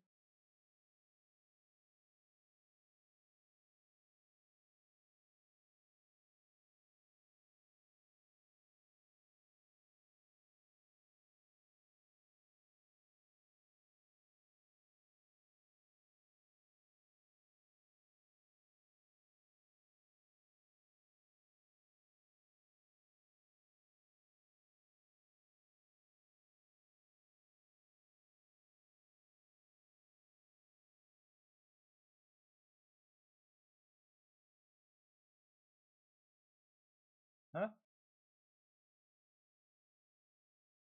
Speaker 1: हाँ।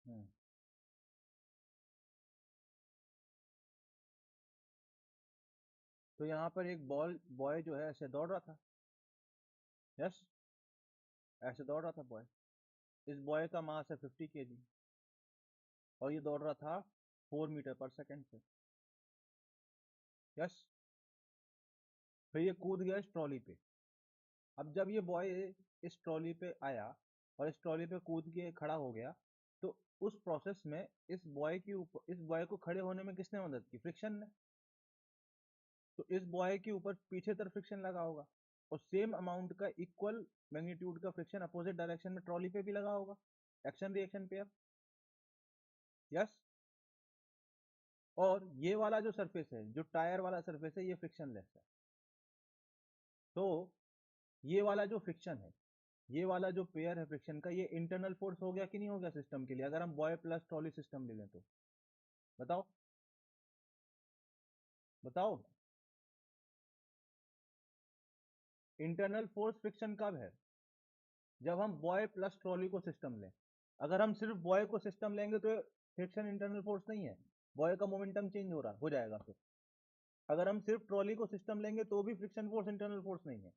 Speaker 1: हम्म। तो यहाँ पर एक बॉय जो है ऐसे दौड़ रहा था। यस। ऐसे दौड़ रहा था बॉय। इस बॉय का मास है 50 kg और ये दौड़ रहा था 4 मीटर पर सेकेंड से। यस। फिर ये कूद गया इस ट्रॉली पे। अब जब ये बॉय इस ट्रॉली पे आया और इस ट्रॉली पे कूद के खड़ा हो गया, तो उस प्रोसेस में इस बॉय को खड़े होने में किसने मदद की? फ्रिक्शन ने। तो इस बॉय के ऊपर पीछे तरफ फ्रिक्शन लगा होगा और सेम अमाउंट का इक्वल मैग्नीट्यूड का फ्रिक्शन अपोजिट डायरेक्शन में ट्रॉली पे भी लगा होगा। Action reaction pair. यस। और ये वाला जो सरफेस है, जो टायर वाला सरफेस है, ये फ्रिक्शन लेस है। तो ये वाला जो फ्रिक्शन है, ये वाला जो पेयर है फ्रिक्शन का, ये इंटरनल फोर्स हो गया कि नहीं हो गया सिस्टम के लिए, अगर हम बॉय प्लस ट्रॉली सिस्टम ले लें तो? बताओ बताओ। इंटरनल फोर्स फ्रिक्शन कब है? जब हम बॉय प्लस ट्रॉली को सिस्टम लें। अगर हम सिर्फ बॉय को सिस्टम लेंगे तो फ्रिक्शन इंटरनल फोर्स नहीं है, बॉय का मोमेंटम चेंज हो जाएगा फिर। अगर हम सिर्फ ट्रॉली को सिस्टम लेंगे तो भी फ्रिक्शन फोर्स इंटरनल फोर्स नहीं है।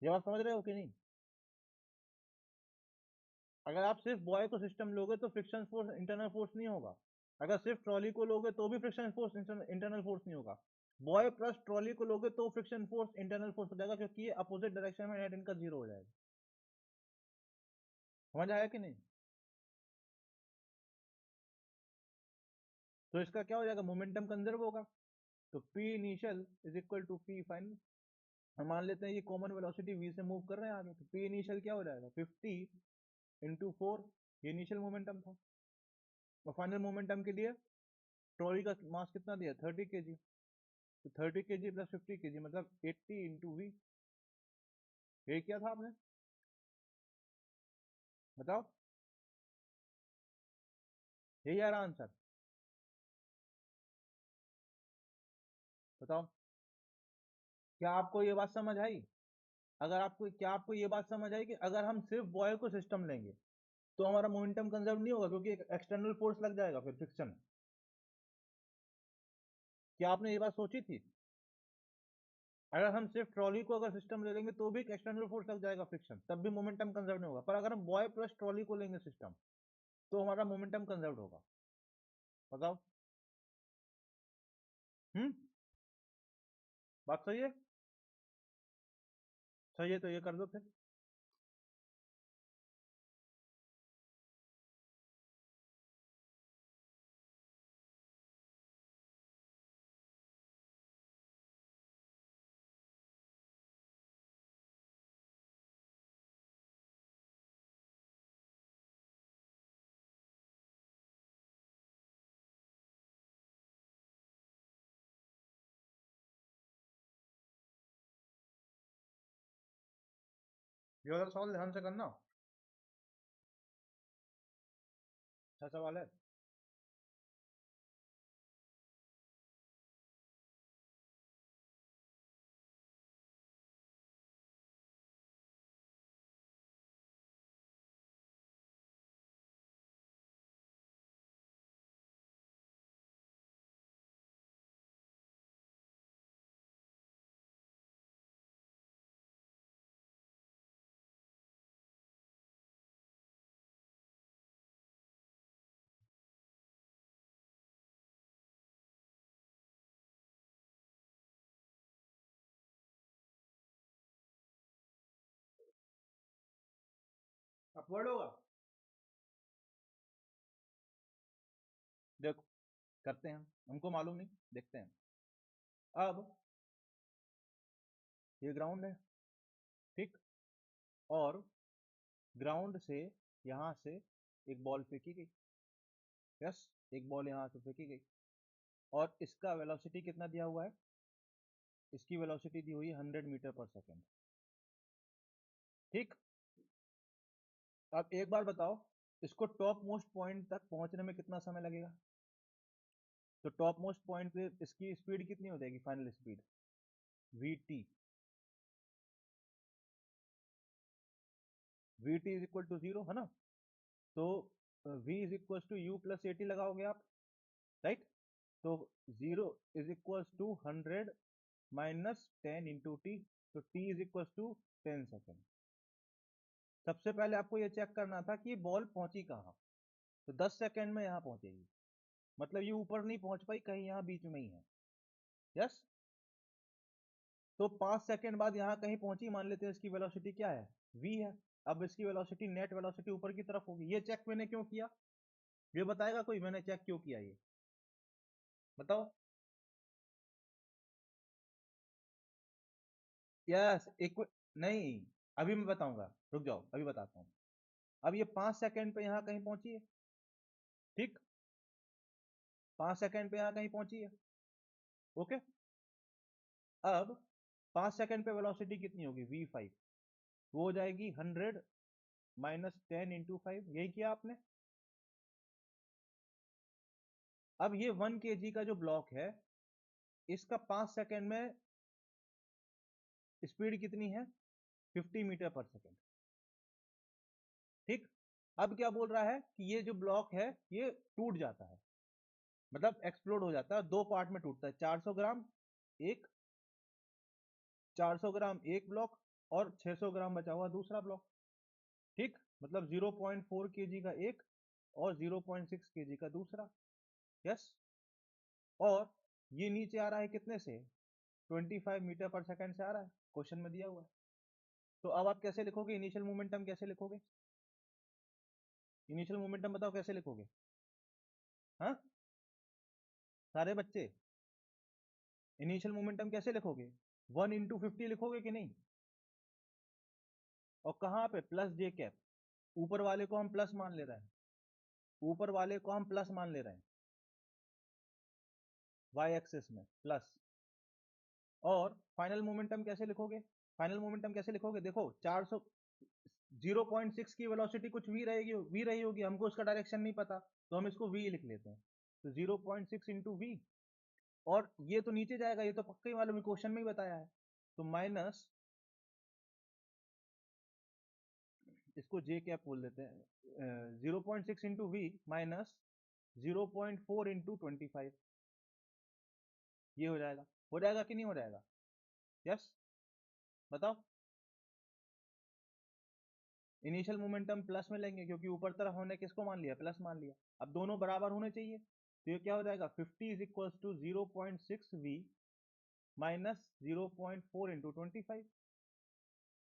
Speaker 1: ये बात समझ रहे हो कि नहीं? अगर आप सिर्फ बॉय को सिस्टम लोगे तो फ्रिक्शन फोर्स इंटरनल फोर्स नहीं होगा। अगर सिर्फ ट्रॉली को लोगे तो भी फ्रिक्शन फोर्स इंटरनल फोर्स नहीं होगा। बॉय प्लस ट्रॉली को लोगे तो फ्रिक्शन फोर्स इंटरनल फोर्स हो जाएगा, क्योंकि ये अपोजिट डायरेक्शन में नेट इनका जीरो हो जाएगा। समझ आया कि नहीं? तो इसका क्या हो जाएगा? मोमेंटम कंजर्व होगा। तो p initial is equal to p final. हम मान लेते हैं ये कॉमन वेलोसिटी v से मूव कर रहे हैं आगे, तो पी इनिशियल क्या हो जाएगा? 50 × 4। ये इनिशियल मोमेंटम था। और फाइनल मोमेंटम के लिए ट्रॉली का मास कितना दिया? 30 kg। तो 30 kg प्लस 50 kg मतलब 80 × v। ये क्या था आपने? बताओ। यही आ रहा आंसर? बताओ। क्या आपको ये बात समझ आई? क्या आपको ये बात समझ आई कि अगर हम सिर्फ बॉय को सिस्टम लेंगे तो हमारा मोमेंटम कंजर्व नहीं होगा, क्योंकि एक एक्सटर्नल फोर्स लग जाएगा फिर फ्रिक्शन। क्या आपने ये बात सोची थी? अगर हम सिर्फ ट्रॉली को अगर सिस्टम ले लेंगे तो भी एक एक्सटर्नल फोर्स लग जाएगा फ्रिक्शन, तब भी मोमेंटम कंजर्व नहीं होगा। पर अगर हम बॉय प्लस ट्रॉली को लेंगे सिस्टम तो हमारा मोमेंटम कंजर्व होगा। बताओ। हम्म। बात सही है? सही है तो ये कर दो फिर। ये वाला सवाल ध्यान से करना। अच्छा सवाल है। अपवर्ड होगा। देखो, करते हैं, हमको मालूम नहीं, देखते हैं। अब ये ग्राउंड है, ठीक। और ग्राउंड से यहाँ से एक बॉल फेंकी गई। यस। एक बॉल यहाँ से फेंकी गई और इसका वेलोसिटी कितना दिया हुआ है? इसकी वेलोसिटी दी हुई है 100 मीटर पर सेकेंड। ठीक। अब एक बार बताओ, इसको टॉप मोस्ट पॉइंट तक पहुंचने में कितना समय लगेगा? तो टॉप मोस्ट पॉइंट पे इसकी स्पीड कितनी हो जाएगी? Final speed vt। vt is equal to 0 है ना? तो v is equal to u plus at लगाओगे आप, राइट? तो 0 is equal to 100 minus 10 into t. तो t is equal to 10 second. सबसे पहले आपको ये चेक करना था कि बॉल पहुंची कहाँ, तो 10 सेकंड में यहाँ पहुंचेगी, मतलब ये ऊपर नहीं पहुंच पाई, कहीं यहाँ बीच में ही है। यस, तो 5 सेकंड बाद यहाँ कहीं पहुंची, मान लेते हैं इसकी वेलोसिटी क्या है, v है। अब इसकी वेलोसिटी, नेट वेलोसिटी ऊपर की तरफ होगी। ये चेक मैंने क्यों किया, ये बताएगा कोई, मैंने चेक क्यों किया ये बताओ। यस, नहीं, अभी मैं बताऊंगा, रुक जाओ, अभी बताता हूँ। अब ये 5 सेकंड पे यहाँ कहीं पहुंची है, ठीक, 5 सेकंड पे यहाँ कहीं पहुंची है, ओके। अब 5 सेकंड पे वेलोसिटी कितनी होगी, v5, वो हो जाएगी 100 माइनस 10 इंटू 5, यही किया आपने। अब ये 1 kg का जो ब्लॉक है, इसका 5 सेकंड में स्पीड कितनी है, 50 मीटर पर सेकंड, ठीक। अब क्या बोल रहा है कि ये जो ब्लॉक है ये टूट जाता है, मतलब एक्सप्लोड हो जाता है, दो पार्ट में टूटता है, 400 ग्राम एक, 400 ग्राम एक ब्लॉक, और 600 ग्राम बचा हुआ दूसरा ब्लॉक, ठीक। मतलब 0.4 kg का एक और 0.6 kg का दूसरा। यस, और ये नीचे आ रहा है कितने से, 25 मीटर पर सेकंड से आ रहा है, क्वेश्चन में दिया हुआ है। तो अब आप कैसे लिखोगे इनिशियल मोमेंटम, कैसे लिखोगे इनिशियल मोमेंटम, बताओ कैसे लिखोगे, हाँ सारे बच्चे, इनिशियल मोमेंटम कैसे लिखोगे, 1 into 50 लिखोगे कि नहीं, और कहाँ पे प्लस जे कैप, ऊपर वाले को हम प्लस मान ले रहे हैं, ऊपर वाले को हम प्लस मान ले रहे हैं, वाई एक्सिस में प्लस। और फाइनल मोमेंटम कैसे लिखोगे, फाइनल मोमेंटम कैसे लिखोगे, देखो 400, 0.6 की वेलोसिटी कुछ वी रही होगी, हमको उसका डायरेक्शन नहीं पता, तो हम इसको वी लिख लेते हैं, तो 0.6 इंटू वी, और ये तो नीचे जाएगा, ये तो पक्का ही मालूम है, क्वेश्चन में ही बताया है, तो माइनस, इसको जे कैप बोल देते हैं, 0.6 इंटू वी माइनस 0.4 इंटू 25, ये हो जाएगा कि नहीं हो जाएगा, यस बताओ। इनिशियल मोमेंटम प्लस में लेंगे क्योंकि ऊपर तरफ हमने किसको मान लिया, प्लस मान लिया। अब दोनों बराबर होने चाहिए, तो ये क्या हो जाएगा, 50 is equal to 0.6 v minus 0.4 into 25।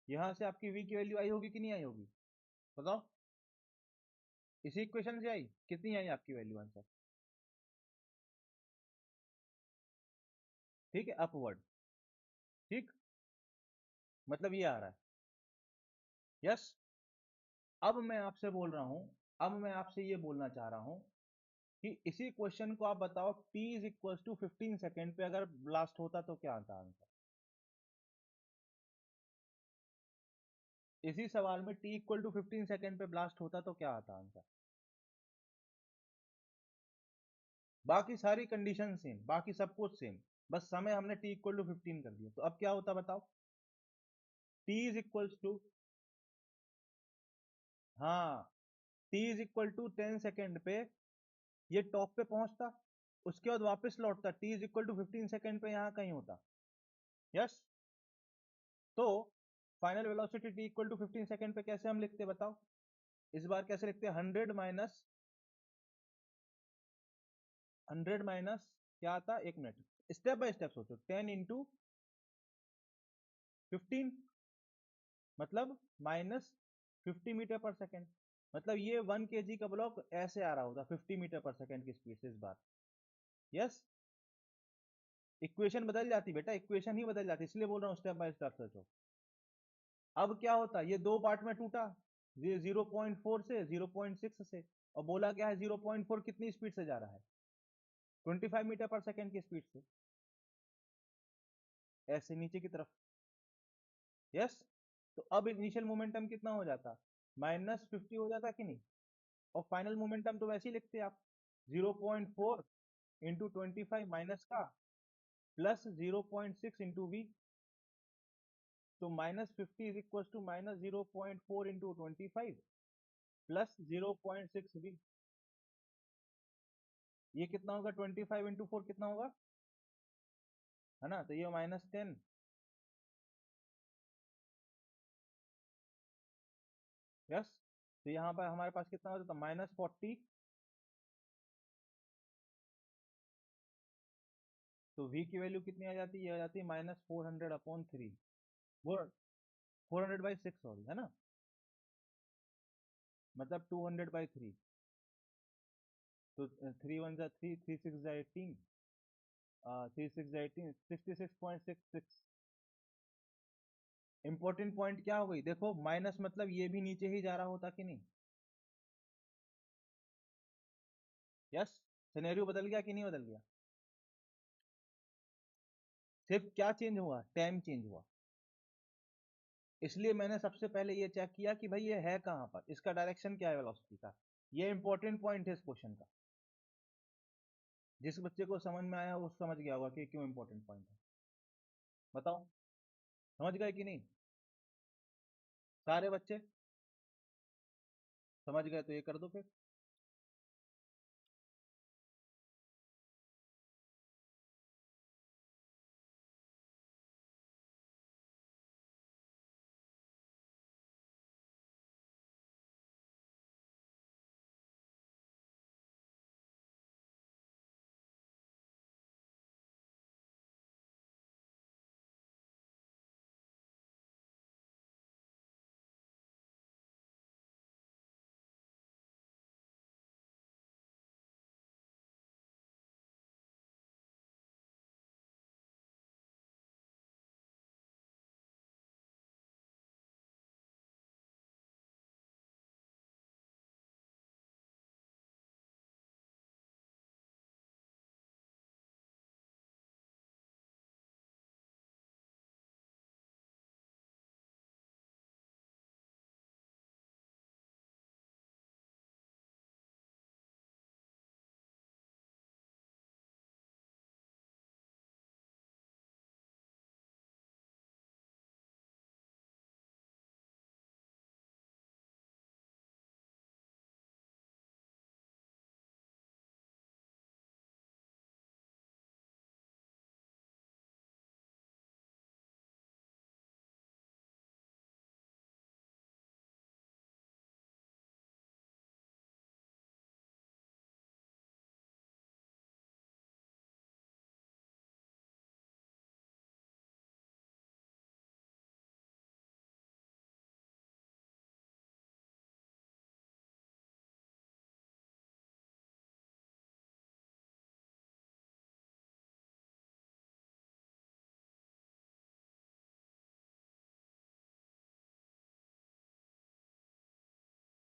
Speaker 1: यहां से आपकी वी की वैल्यू आई होगी कि नहीं आई होगी, बताओ, इसी इक्वेशन से आई, कितनी आई आपकी वैल्यू आंसर, ठीक है, अपवर्ड, ठीक, मतलब ये आ रहा है। यस, अब मैं आपसे बोल रहा हूं, अब मैं आपसे ये बोलना चाह रहा हूं कि इसी क्वेश्चन को आप बताओ, t is equal to 15 second पे अगर ब्लास्ट होता तो क्या आता आंसर, इसी सवाल में t इक्वल टू 15 सेकेंड पे ब्लास्ट होता तो क्या आता आंसर। बाकी सारी कंडीशन सेम, बाकी सब कुछ सेम, बस समय हमने t इक्वल टू 15 कर दिया, तो अब क्या होता बताओ, t इज इक्वल टू, हाँ, t is equal to 10 second पे ये टॉप पे पहुंचता, उसके बाद वापस लौटता, t is equal to 15 second पे यहाँ कहीं होता। यस, तो final velocity t equal to 15 second पे कैसे हम लिखते बताओ, इस बार कैसे लिखते हैं, 100 माइनस क्या आता, एक मिनट, स्टेप बाय स्टेप सोचो, 10 इंटू 15, मतलब माइनस 50 मीटर पर सेकेंड, मतलब ये 1 kg का ब्लॉक ऐसे आ रहा होता 50 मीटर पर सेकेंड की स्पीड से इस बार। यस, इक्वेशन बदल जाती बेटा, इक्वेशन ही बदल जाती, इसलिए बोल रहा हूँ स्टेप बाय स्टेप सोचो। अब क्या होता, ये दो पार्ट में टूटा, ये 0.4 से 0.6 से, और बोला क्या है 0.4 कितनी स्पीड से जा रहा है, 25 मीटर पर सेकेंड की स्पीड से, ऐसे नीचे की तरफ। यस, तो अब इनिशियल मोमेंटम कितना हो जाता, -50 हो जाता कि नहीं, और फाइनल मोमेंटम तो वैसे ही लिखते आप, 0.4 इंटू 25 माइनस का प्लस 0.6 इंटू वी, तो -50 is equal to -0.4 into 25 plus 0.6 v, ये कितना होगा, 25 इंटू 4 कितना होगा, है ना, तो ये -10, यस। तो यहाँ पर हमारे पास कितना हो जाता है, -40। तो v की वैल्यू कितनी आ जाती है, ये आ जाती है -400/3। वो 400/6 सॉरी, है ना, मतलब 200/3। तो 3 1 3, 3 6 18, 3 6 18, 66.66। इंपॉर्टेंट पॉइंट क्या हो गई, देखो माइनस मतलब ये भी नीचे ही जा रहा होता कि नहीं। यस। सिनेरियो बदल गया कि नहीं बदल गया। सिर्फ क्या चेंज हुआ, टाइम चेंज हुआ। इसलिए मैंने सबसे पहले ये चेक किया कि भाई ये है कहां पर, इसका डायरेक्शन क्या है वेलोसिटी का। ये इंपॉर्टेंट पॉइंट है इस क्वेश्चन का। जिस बच्चे को समझ में आया वो समझ गया होगा कि क्यों इंपॉर्टेंट पॉइंट है। बताओ, समझ गए कि नहीं सारे बच्चे। समझ गए तो ये कर दो फिर।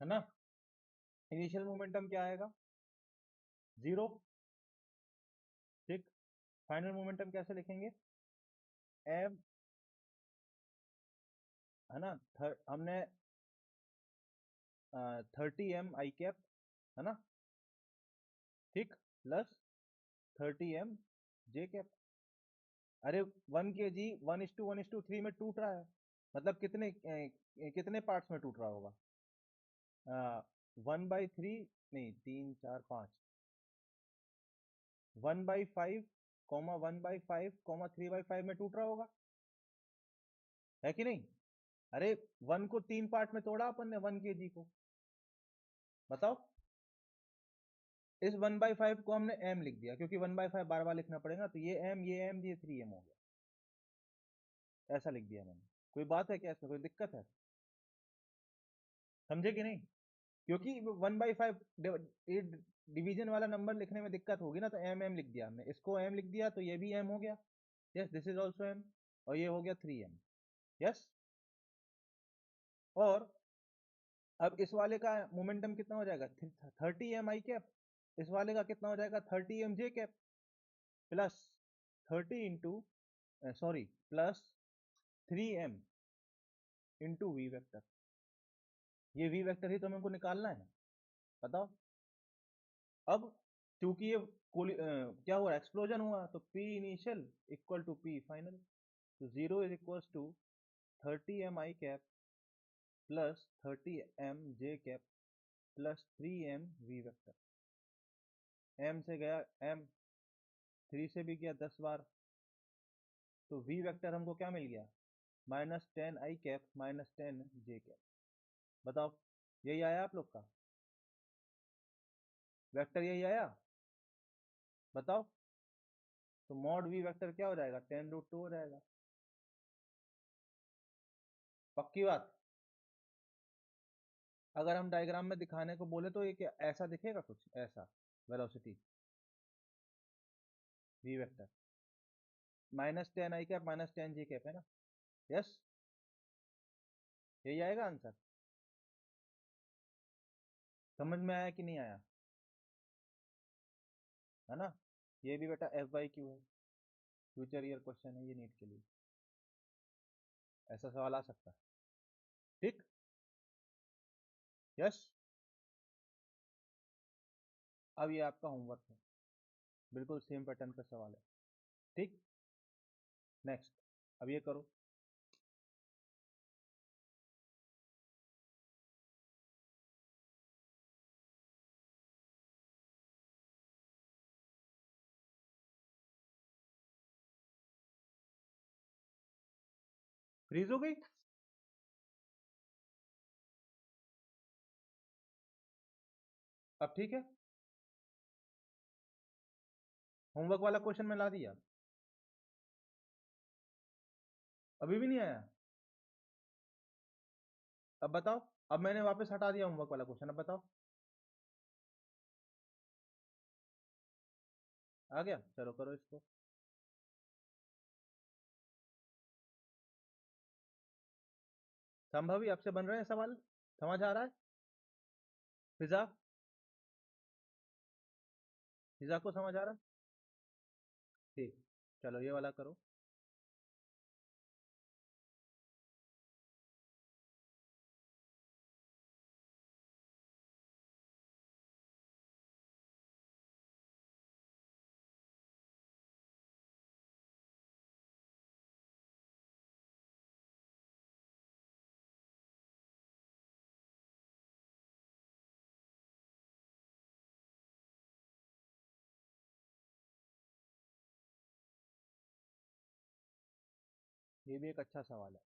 Speaker 1: है ना। इनिशियल मोमेंटम क्या आएगा, 0। ठीक। फाइनल मोमेंटम कैसे लिखेंगे, एम, है ना। हमने 30 m i कैप, है ना, ठीक, प्लस 30 m j कैप। अरे 1 kg 1:1:3 में टूट रहा है, मतलब कितने पार्ट्स में टूट रहा होगा, 1/3, नहीं 3 4 5, 1/5, 1/5, 3/5 में टूट रहा होगा, है कि नहीं। अरे 1 को 3 पार्ट में तोड़ा अपन ने, 1 kg को। बताओ, इस 1/5 को हमने m लिख दिया, क्योंकि 1/5 बार बार लिखना पड़ेगा, तो ये m, ये m, ये 3m हो गया, ऐसा लिख दिया मैंने। कोई बात है क्या, इसमें कोई दिक्कत है, समझे कि नहीं। क्योंकि 1/5 डिवीजन वाला नंबर लिखने में दिक्कत होगी ना, तो m लिख दिया हमने, इसको m लिख दिया तो ये भी m हो गया। Yes, this is also m, और ये हो गया 3m। यस। और अब इस वाले का मोमेंटम कितना हो जाएगा, 30 m i कैप। इस वाले का कितना हो जाएगा, 30 m j cap, plus 30 sorry plus 3m × v vector. ये v वेक्टर ही तो हमको निकालना है। बताओ। अब क्योंकि ये क्या हुआ, एक्सप्लोजन हुआ, तो P initial equal to P final. तो 0 is equal to 30 m i cap plus 30 m j cap plus 3m v vector. m से गया m, 3 से भी गया 10 बार, तो v वेक्टर हमको क्या मिल गया, -10 i कैप -10 j कैप। बताओ। यही आया आप लोग का वेक्टर, यही आया? बताओ। तो मॉड वी वेक्टर क्या हो जाएगा, 10√2 हो जाएगा। पक्की बात? अगर हम डायग्राम में दिखाने को बोले तो ये क्या ऐसा दिखेगा, कुछ ऐसा velocity v vector -10 i cap -10 g cap है ना? यस, यही आएगा आंसर। समझ में आया कि नहीं आया? है ना? ये भी बेटा F/Q है, फ्यूचर ईयर क्वेश्चन है ये नीट के लिए, ऐसा सवाल आ सकता है। ठीक, यस। अब ये आपका होमवर्क है, बिल्कुल सेम पैटर्न का सवाल है। ठीक, नेक्स्ट, अब ये करो। फ्रीज हो गई? अब ठीक है? होमवर्क वाला क्वेश्चन में ला दिया? अभी भी नहीं आया? अब बताओ। अब मैंने वापस हटा दिया होमवर्क वाला क्वेश्चन, अब बताओ। आ गया? चलो करो इसको। संभव ही आपसे बन रहे हैं सवाल, समझ आ रहा है? फिजा, फिजा को समझ आ रहा है? ठीक, चलो ये वाला करो। ये भी एक अच्छा सवाल है।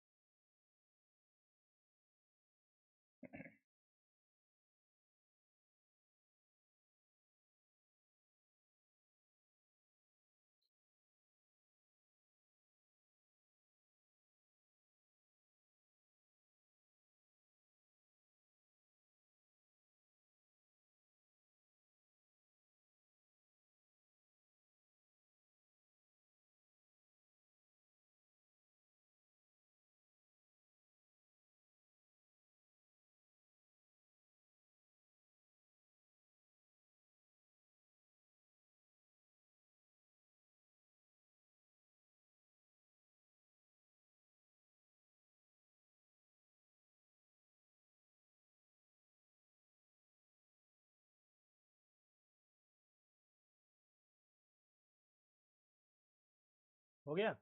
Speaker 1: हो गया?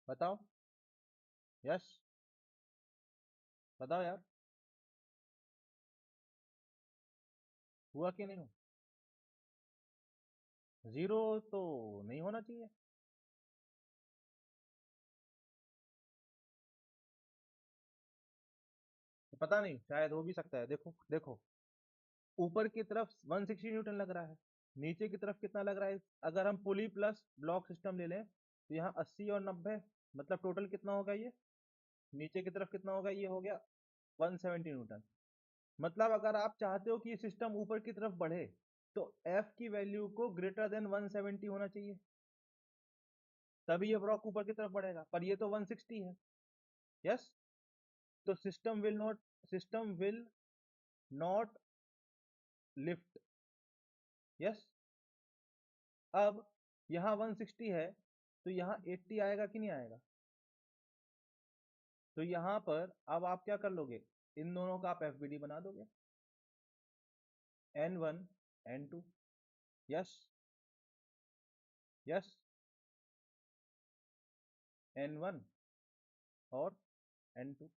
Speaker 1: बताओ। यस, बताओ यार, हुआ कि नहीं? जीरो तो नहीं होना चाहिए। पता नहीं, शायद हो भी सकता है। देखो देखो, ऊपर की तरफ 160 न्यूटन लग रहा है, नीचे की तरफ कितना लग रहा है? अगर हम पुली प्लस ब्लॉक सिस्टम ले लें तो यहाँ 80 और 90, मतलब टोटल कितना होगा ये? नीचे की तरफ कितना होगा? ये हो गया 170 न्यूटन। मतलब अगर आप चाहते हो कि ये सिस्टम ऊपर की तरफ बढ़े तो F की वैल्यू को ग्रेटर देन 170 होना चाहिए, तभी ये ब्लॉक ऊपर की तरफ बढ़ेगा, पर ये तो 160 है। यस, तो system will not lift. Yes, अब यहाँ 160 है तो यहाँ 80 आएगा कि नहीं आएगा? तो यहाँ पर अब आप क्या कर लोगे, इन दोनों का आप FBD बना दोगे, N1 N2। Yes, yes, N1 और N2।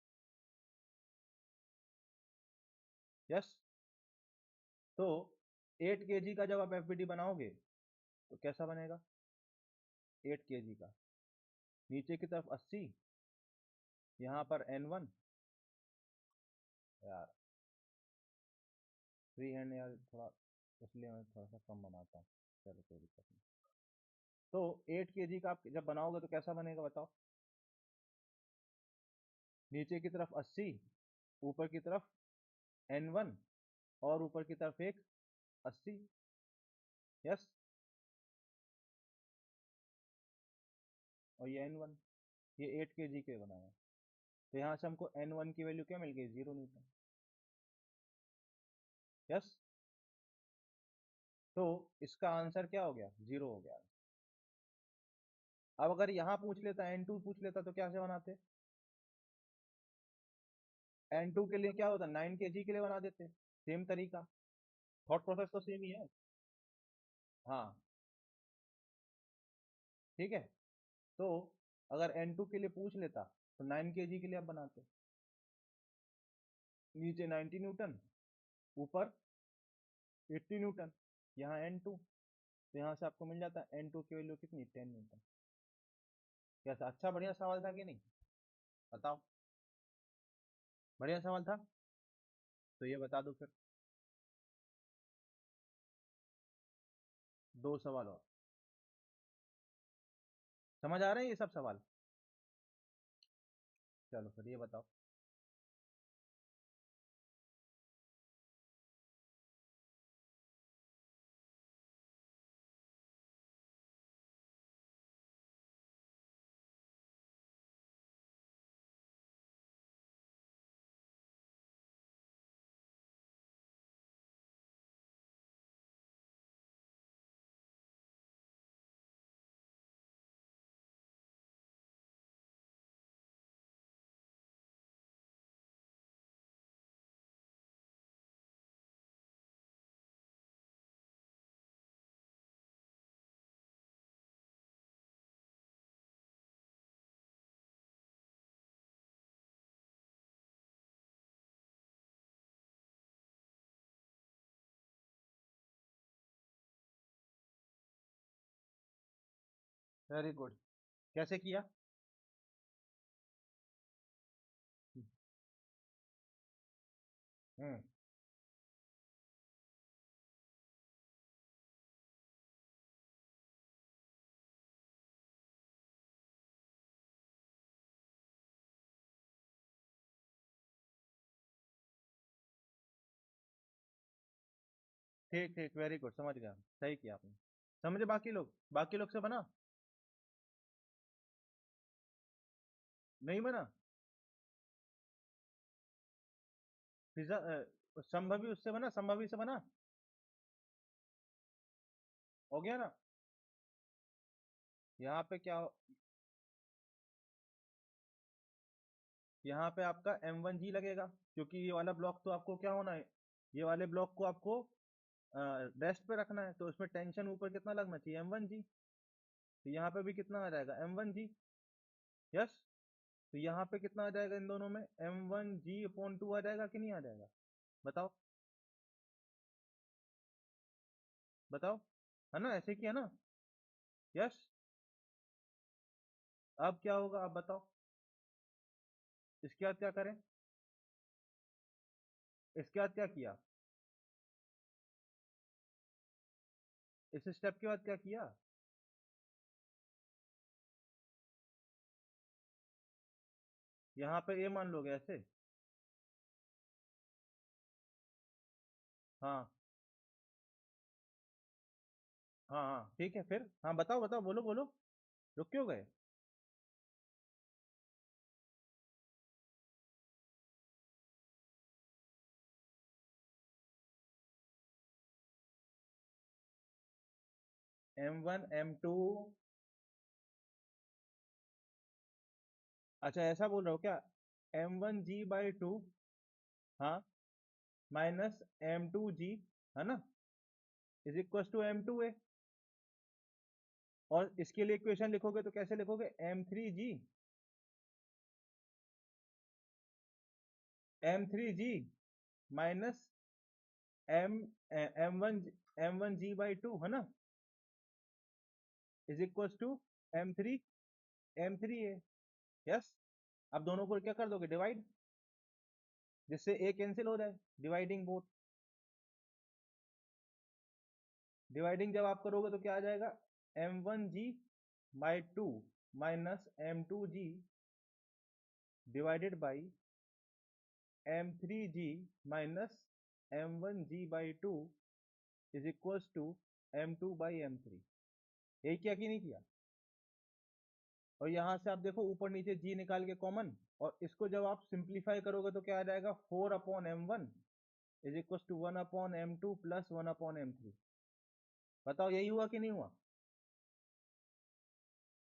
Speaker 1: यस, तो 8 kg का जब आप FBD बनाओगे तो कैसा बनेगा? 8 kg का, नीचे की तरफ 80, यहाँ पर N1 यार फ्री हैंड यार थोड़ा, इसलिए मैं थोड़ा सा कम बनाता हूँ। चलो कोई दिक्कत नहीं। तो 8 kg का आप जब बनाओगे तो कैसा बनेगा बताओ? नीचे की तरफ 80, ऊपर की तरफ N1, और ऊपर की तरफ एक 80। यस। और ये N1, ये 8 kg के बनाए। तो यहाँ से हमको N1 की वैल्यू क्या मिल गई? 0 न्यूटन। यस। तो इसका आंसर क्या हो गया? 0 हो गया। अब अगर यहाँ पूछ लेता, N2 पूछ लेता, तो क्या से बनाते? N2 के लिए क्या होता? 9 kg के लिए बना देते। सेम तरीका, थॉट प्रोसेस तो सेम ही है। हाँ ठीक है। तो अगर N2 के लिए पूछ लेता तो 9 kg के लिए आप बनाते। नीचे 90 न्यूटन, ऊपर 80 न्यूटन, यहाँ N2। तो यहाँ से आपको मिल जाता है N2 की वैल्यू कितनी? 10 न्यूटन। कैसा? अच्छा बढ़िया सवाल था कि नहीं? बताओ। बढ़िया सवाल था। तो ये बता दो फिर। 2 सवाल और। समझ आ रहे हैं ये सब सवाल? चलो फिर ये बताओ। Very good. कैसे किया? हम्म। ठीक ठीक, वेरी गुड, समझ गया, सही किया आपने। समझे बाकी लोग? बाकी लोग से बना? नहीं बना? पिज्जा संभवी उससे बना? संभवी से बना? हो गया ना? यहाँ पे क्या यहाँ पे आपका M1G लगेगा, क्योंकि ये वाला ब्लॉक तो आपको क्या होना है? ये वाले ब्लॉक को आपको रेस्ट पे रखना है, तो इसमें टेंशन ऊपर कितना लगना चाहिए? M1G। तो यहाँ पे भी कितना आ जाएगा? M1G। यस। तो यहाँ पे कितना आ जाएगा इन दोनों में? M1G/2 आ जाएगा कि नहीं आ जाएगा? बताओ। बताओ। है ना? ऐसे किया ना? यस। अब क्या होगा? आप बताओ। इसके बाद क्या करें? इसके बाद क्या किया? इस स्टेप के बाद क्या किया? यहाँ पे ये मान लोगे ऐसे? हाँ हाँ हाँ ठीक है फिर। हाँ बताओ बताओ, बोलो बोलो। रुक क्यों गए? M1 M2। अच्छा ऐसा बोल रहे हो क्या? M1G/2। हाँ। -M2G, है ना, इज इक्वल टू M2A। और इसके लिए इक्वेशन लिखोगे तो कैसे लिखोगे? M3G माइनस एम M1G/2, है ना, is equal to M3A। Yes. अब दोनों को क्या कर दोगे? डिवाइड। जिससे a कैंसिल हो जाए, डिवाइडिंग बोथ। डिवाइडिंग जब आप करोगे तो क्या आ जाएगा, m1g/2 minus m2g divided by m3g minus m1g/2 is equals to m2/m3। यही किया कि नहीं किया? और यहां से आप देखो ऊपर नीचे g निकाल के कॉमन, और इसको जब आप सिंप्लीफाई करोगे तो क्या आ जाएगा, 4/m1 is equals to 1/m2 plus 1/m3। बताओ यही हुआ कि नहीं हुआ?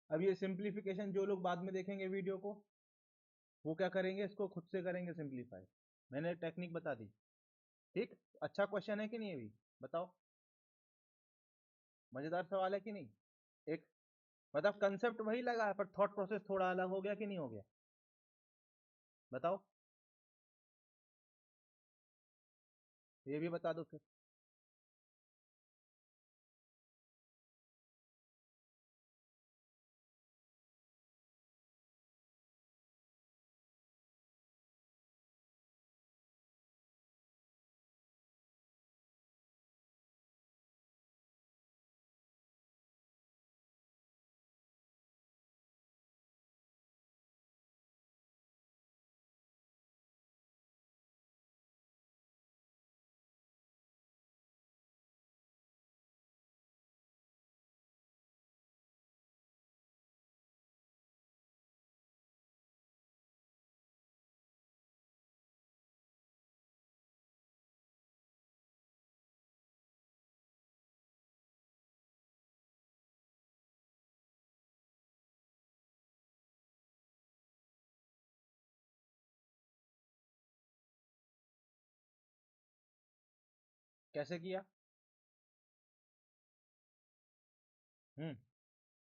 Speaker 1: अब ये सिंप्लीफिकेशन जो लोग बाद में देखेंगे वीडियो को, वो क्या करेंगे, इसको खुद से करेंगे सिंप्लीफाई। मैंने टेक्निक बता दी। ठीक, अच्छा क्वेश्चन है कि नहीं? अभी बताओ, मजेदार सवाल है कि नहीं? एक मतलब कंसेप्ट वही लगा है, पर थॉट प्रोसेस थोड़ा अलग हो गया कि नहीं हो गया? बताओ, ये भी बता दो फिर। कैसे किया?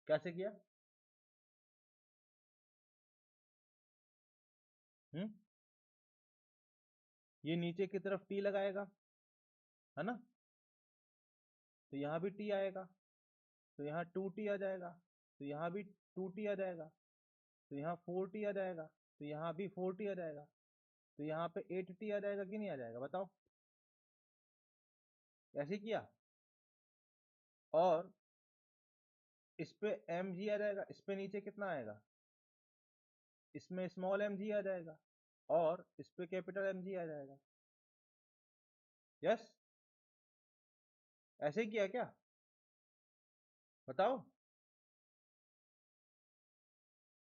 Speaker 1: कैसे किया? हम्म ये नीचे की तरफ टी लगाएगा, है ना? तो यहाँ भी टी आएगा, तो यहाँ 2t आ जाएगा, तो यहाँ भी 2t आ जाएगा, तो यहाँ 4t आ जाएगा, तो यहाँ भी 4t आ जाएगा, तो यहाँ पे 8t आ जाएगा कि नहीं आ जाएगा? बताओ, ऐसे ही किया। और इस पे mg आ जाएगा, इस पे नीचे कितना आएगा, इसमें स्मॉल mg आ जाएगा, और इस पे कैपिटल mg आ जाएगा। यस, ऐसे ही किया क्या? बताओ।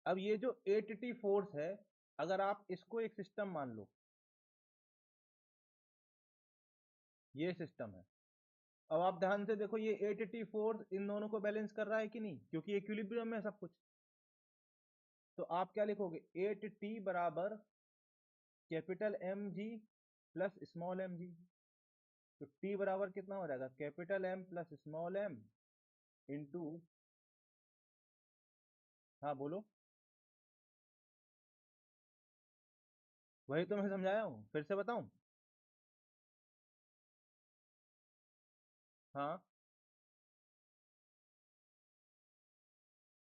Speaker 1: अब ये जो 8t फोर्स है, अगर आप इसको एक सिस्टम मान लो, ये सिस्टम है। अब आप ध्यान से देखो, ये 8t फोर्स इन दोनों को बैलेंस कर रहा है कि नहीं, क्योंकि इक्विलिब्रियम में सब कुछ। तो आप क्या लिखोगे, 8t बराबर capital mg plus small mg। तो t बराबर कितना हो जाएगा, capital M plus small m into, हाँ बोलो। वही तो मैं समझाया हूँ, फिर से बताऊं? हाँ,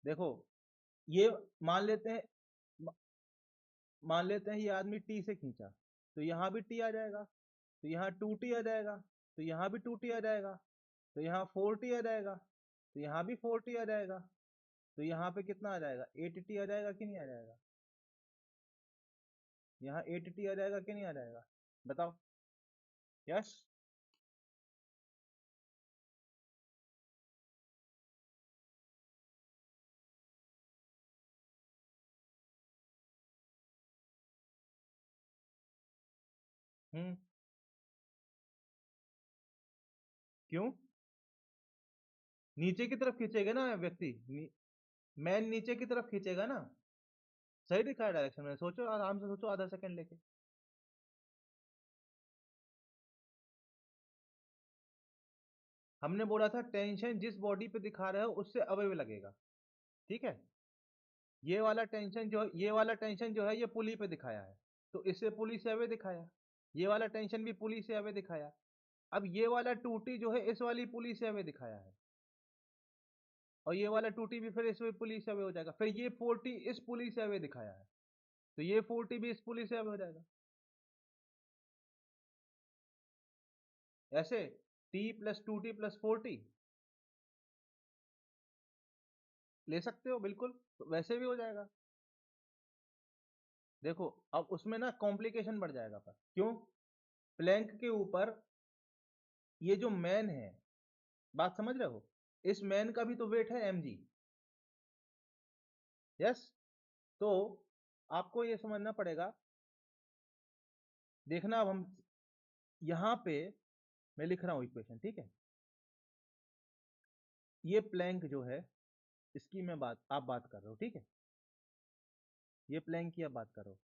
Speaker 1: देखो, ये मान लेते हैं, मान लेते हैं ये आदमी टी से खींचा, तो यहाँ भी टी आ जाएगा, तो यहाँ 2t आ जाएगा, तो यहाँ भी 2t आ जाएगा, तो यहाँ 4t आ जाएगा, तो यहाँ भी 4t आ जाएगा, तो यहाँ पे कितना आ जाएगा, 8t आ जाएगा कि नहीं आ जाएगा? यहाँ 8t आ जाएगा कि नहीं आ जाएगा? बताओ। यस। हम्म क्यों? नीचे की तरफ खींचेगा ना व्यक्ति, मैन नीचे की तरफ खींचेगा ना। सही दिखा है डायरेक्शन में, सोचो आराम से सोचो, आधा सेकंड लेके। हमने बोला था टेंशन जिस बॉडी पे दिखा रहे हो उससे अवे में लगेगा, ठीक है? ये वाला टेंशन जो है ये पुली पे दिखाया है, तो इससे पुली से अवे दिखाया। ये वाला टेंशन भी पुली से अवे दिखाया। अब ये वाला टूटी जो है इस वाली पुली से अवे दिखाया है, और ये वाला टूटी भी फिर इस पुली से अवे हो जाएगा, फिर ये 40 इस पुली से अवे दिखाया है, तो ये 40 भी इस पुली से अवे हो जाएगा। ऐसे t plus 2t plus 4t ले सकते हो बिल्कुल, तो वैसे भी हो जाएगा। देखो अब उसमें ना कॉम्प्लिकेशन बढ़ जाएगा, पर क्यों? प्लैंक के ऊपर ये जो मैन है, बात समझ रहे हो, इस मैन का भी तो वेट है mg। यस, तो आपको ये समझना पड़ेगा। देखना अब हम यहां पे मैं लिख रहा हूं इक्वेशन, ठीक है। ये प्लैंक जो है इसकी मैं आप बात कर रहे हो, ठीक है। ये प्लैंक की आप बात कर रहे हो।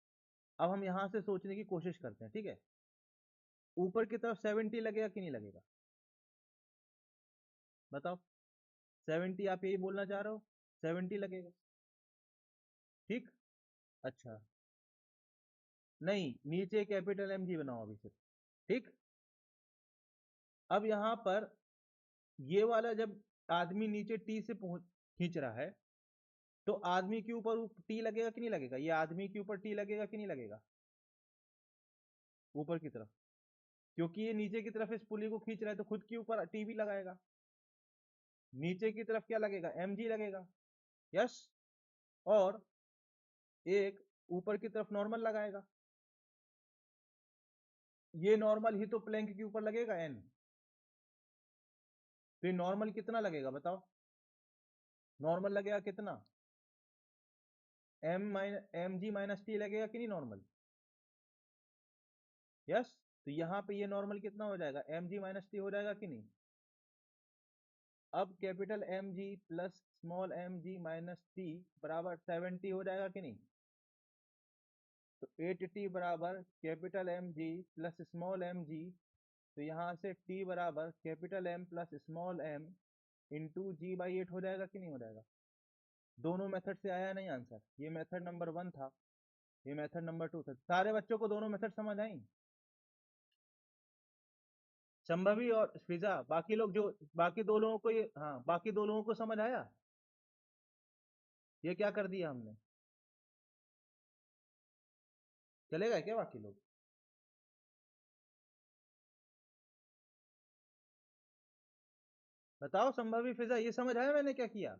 Speaker 1: अब हम यहां से सोचने की कोशिश करते हैं, ठीक है। ऊपर की तरफ 70 लगेगा कि नहीं लगेगा, बताओ। 70 आप यही बोलना चाह रहे हो, 70 लगेगा, ठीक। अच्छा, नहीं, नीचे कैपिटल एम जी बनाओ अभी सिर्फ, ठीक। अब यहां पर ये वाला जब आदमी नीचे टी से पहुंच खींच रहा है, तो आदमी के ऊपर टी लगेगा कि नहीं लगेगा, ये आदमी के ऊपर टी लगेगा कि नहीं लगेगा, ऊपर की तरफ। क्योंकि ये नीचे की तरफ इस पुली को खींच रहा है, तो खुद के ऊपर टी भी लगाएगा। नीचे की तरफ क्या लगेगा, एम जी लगेगा। यस, और एक ऊपर की तरफ नॉर्मल लगाएगा। ये नॉर्मल ही तो प्लैंक के ऊपर लगेगा एन। तो ये नॉर्मल कितना लगेगा बताओ, नॉर्मल लगेगा कितना, एम जी माइनस टी लगेगा कि नहीं नॉर्मल। यस, तो यहाँ पे ये नॉर्मल कितना हो जाएगा, एम जी माइनस टी हो जाएगा कि नहीं। अब capital M g plus small m जी माइनस टी बराबर 70 हो जाएगा कि नहीं। तो 8t बराबर capital M g plus small m g, तो यहाँ से t बराबर capital M plus small m into g by 8 हो जाएगा कि नहीं हो जाएगा। दोनों मेथड से आया नहीं आंसर, ये मेथड नंबर 1 था, ये मेथड नंबर 2 था। सारे बच्चों को दोनों मेथड समझ आई, संभवी और फिजा, बाकी लोग जो बाकी दो लोगों को ये, हाँ बाकी दो लोगों को समझ आया। ये क्या कर दिया हमने, चलेगा क्या बाकी लोग। बताओ संभवी फिजा, ये समझ आया मैंने क्या किया।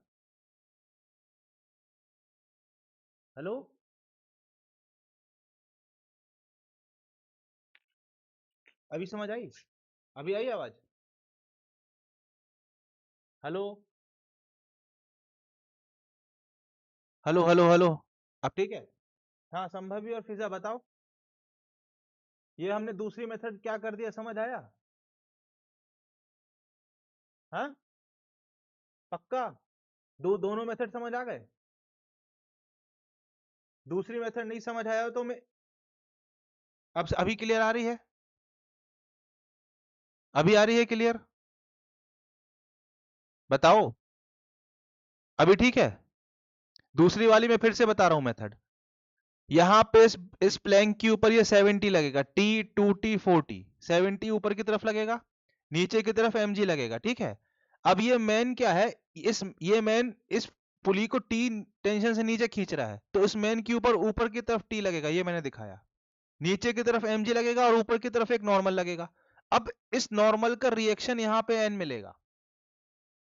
Speaker 1: हेलो, अभी समझ आई, अभी आई आवाज। हेलो हेलो हेलो हेलो, अब ठीक है। हाँ संभवी और फिजा बताओ, ये हमने दूसरी मेथड क्या कर दिया, समझ आया। हाँ पक्का, दोनों मेथड समझ आ गए। दूसरी मेथड नहीं समझ आया तो मैं, अब अभी क्लियर आ रही है, अभी आ रही है क्लियर, बताओ। अभी ठीक है। दूसरी वाली मैं फिर से बता रहा हूं मेथड। यहां पे इस प्लैंक के ऊपर ये 70 लगेगा, टी 2t 4t, 70 ऊपर की तरफ लगेगा, नीचे की तरफ mg लगेगा, ठीक है। अब ये मैन क्या है, ये मैन इस पुली को टी टेंशन से नीचे खींच रहा है, तो इस मैन के ऊपर ऊपर की तरफ टी लगेगा, ये मैंने दिखाया। नीचे की तरफ mg लगेगा और ऊपर की तरफ एक नॉर्मल लगेगा। अब इस नॉर्मल का रिएक्शन यहाँ पे n मिलेगा,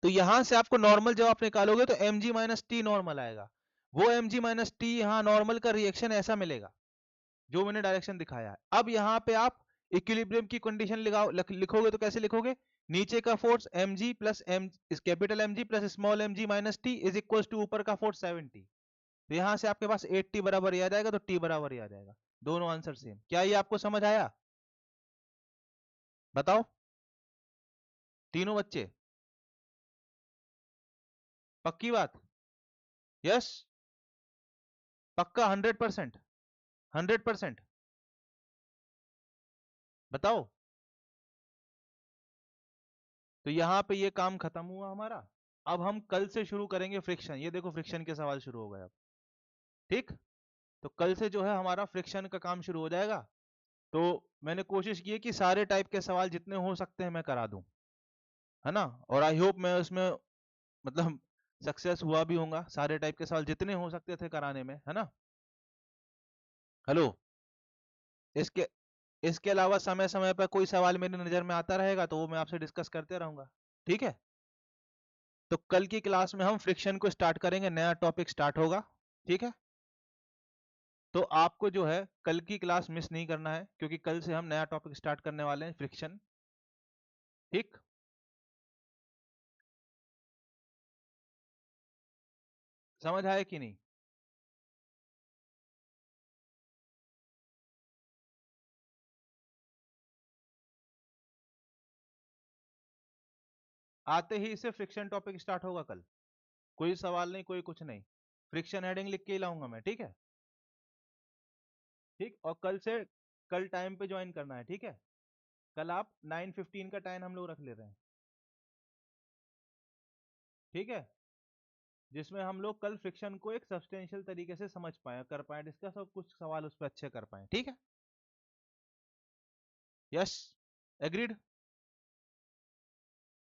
Speaker 1: तो यहां से आपको नॉर्मल जब आप निकालोगे तो mg माइनस टी नॉर्मल आएगा। वो mg माइनस टी यहाँ नॉर्मल का रिएक्शन ऐसा मिलेगा जो मैंने डायरेक्शन दिखाया है। अब यहाँ पे आप इक्विलिब्रियम की कंडीशन लिखोगे तो कैसे लिखोगे, नीचे का force mg plus m capital mg plus small mg minus t is equal to ऊपर का फोर्स 70। तो यहाँ से आपके पास 8t बराबर आ जाएगा, तो t बराबर आ जाएगा। दोनों आंसर सेम। क्या ये आपको समझ आया, बताओ तीनों बच्चे, पक्की बात। यस, पक्का 100%, 100%, बताओ। तो यहाँ पे ये काम खत्म हुआ हमारा। अब हम कल से शुरू करेंगे फ्रिक्शन। ये देखो फ्रिक्शन के सवाल शुरू हो गए अब, ठीक। तो कल से जो है हमारा फ्रिक्शन का काम शुरू हो जाएगा। तो मैंने कोशिश की है कि सारे टाइप के सवाल जितने हो सकते हैं मैं करा दूं, है ना। और आई होप मैं उसमें मतलब सक्सेस हुआ भी होऊंगा, सारे टाइप के सवाल जितने हो सकते थे कराने में, है ना। हेलो, इसके
Speaker 2: इसके अलावा समय समय पर कोई सवाल मेरी नजर में आता रहेगा तो वो मैं आपसे डिस्कस करते रहूंगा, ठीक है। तो कल की क्लास में हम फ्रिक्शन को स्टार्ट करेंगे, नया टॉपिक स्टार्ट होगा, ठीक है। तो आपको जो है कल की क्लास मिस नहीं करना है, क्योंकि कल से हम नया टॉपिक स्टार्ट करने वाले हैं, फ्रिक्शन, ठीक। समझ आया कि नहीं? आते ही इससे फ्रिक्शन टॉपिक स्टार्ट होगा कल, कोई सवाल नहीं, कोई कुछ नहीं, फ्रिक्शन हेडिंग लिख के ही लाऊंगा मैं, ठीक है। ठीक, और कल से, कल टाइम पे ज्वाइन करना है, ठीक है। कल आप 9:15 का टाइम हम लोग रख ले रहे हैं, ठीक है, जिसमें हम लोग कल फ्रिक्शन को एक सब्सटेंशियल तरीके से समझ पाए, कर पाए डिस्कस, और कुछ सवाल उस पर अच्छे कर पाए, ठीक है। Yes, agreed.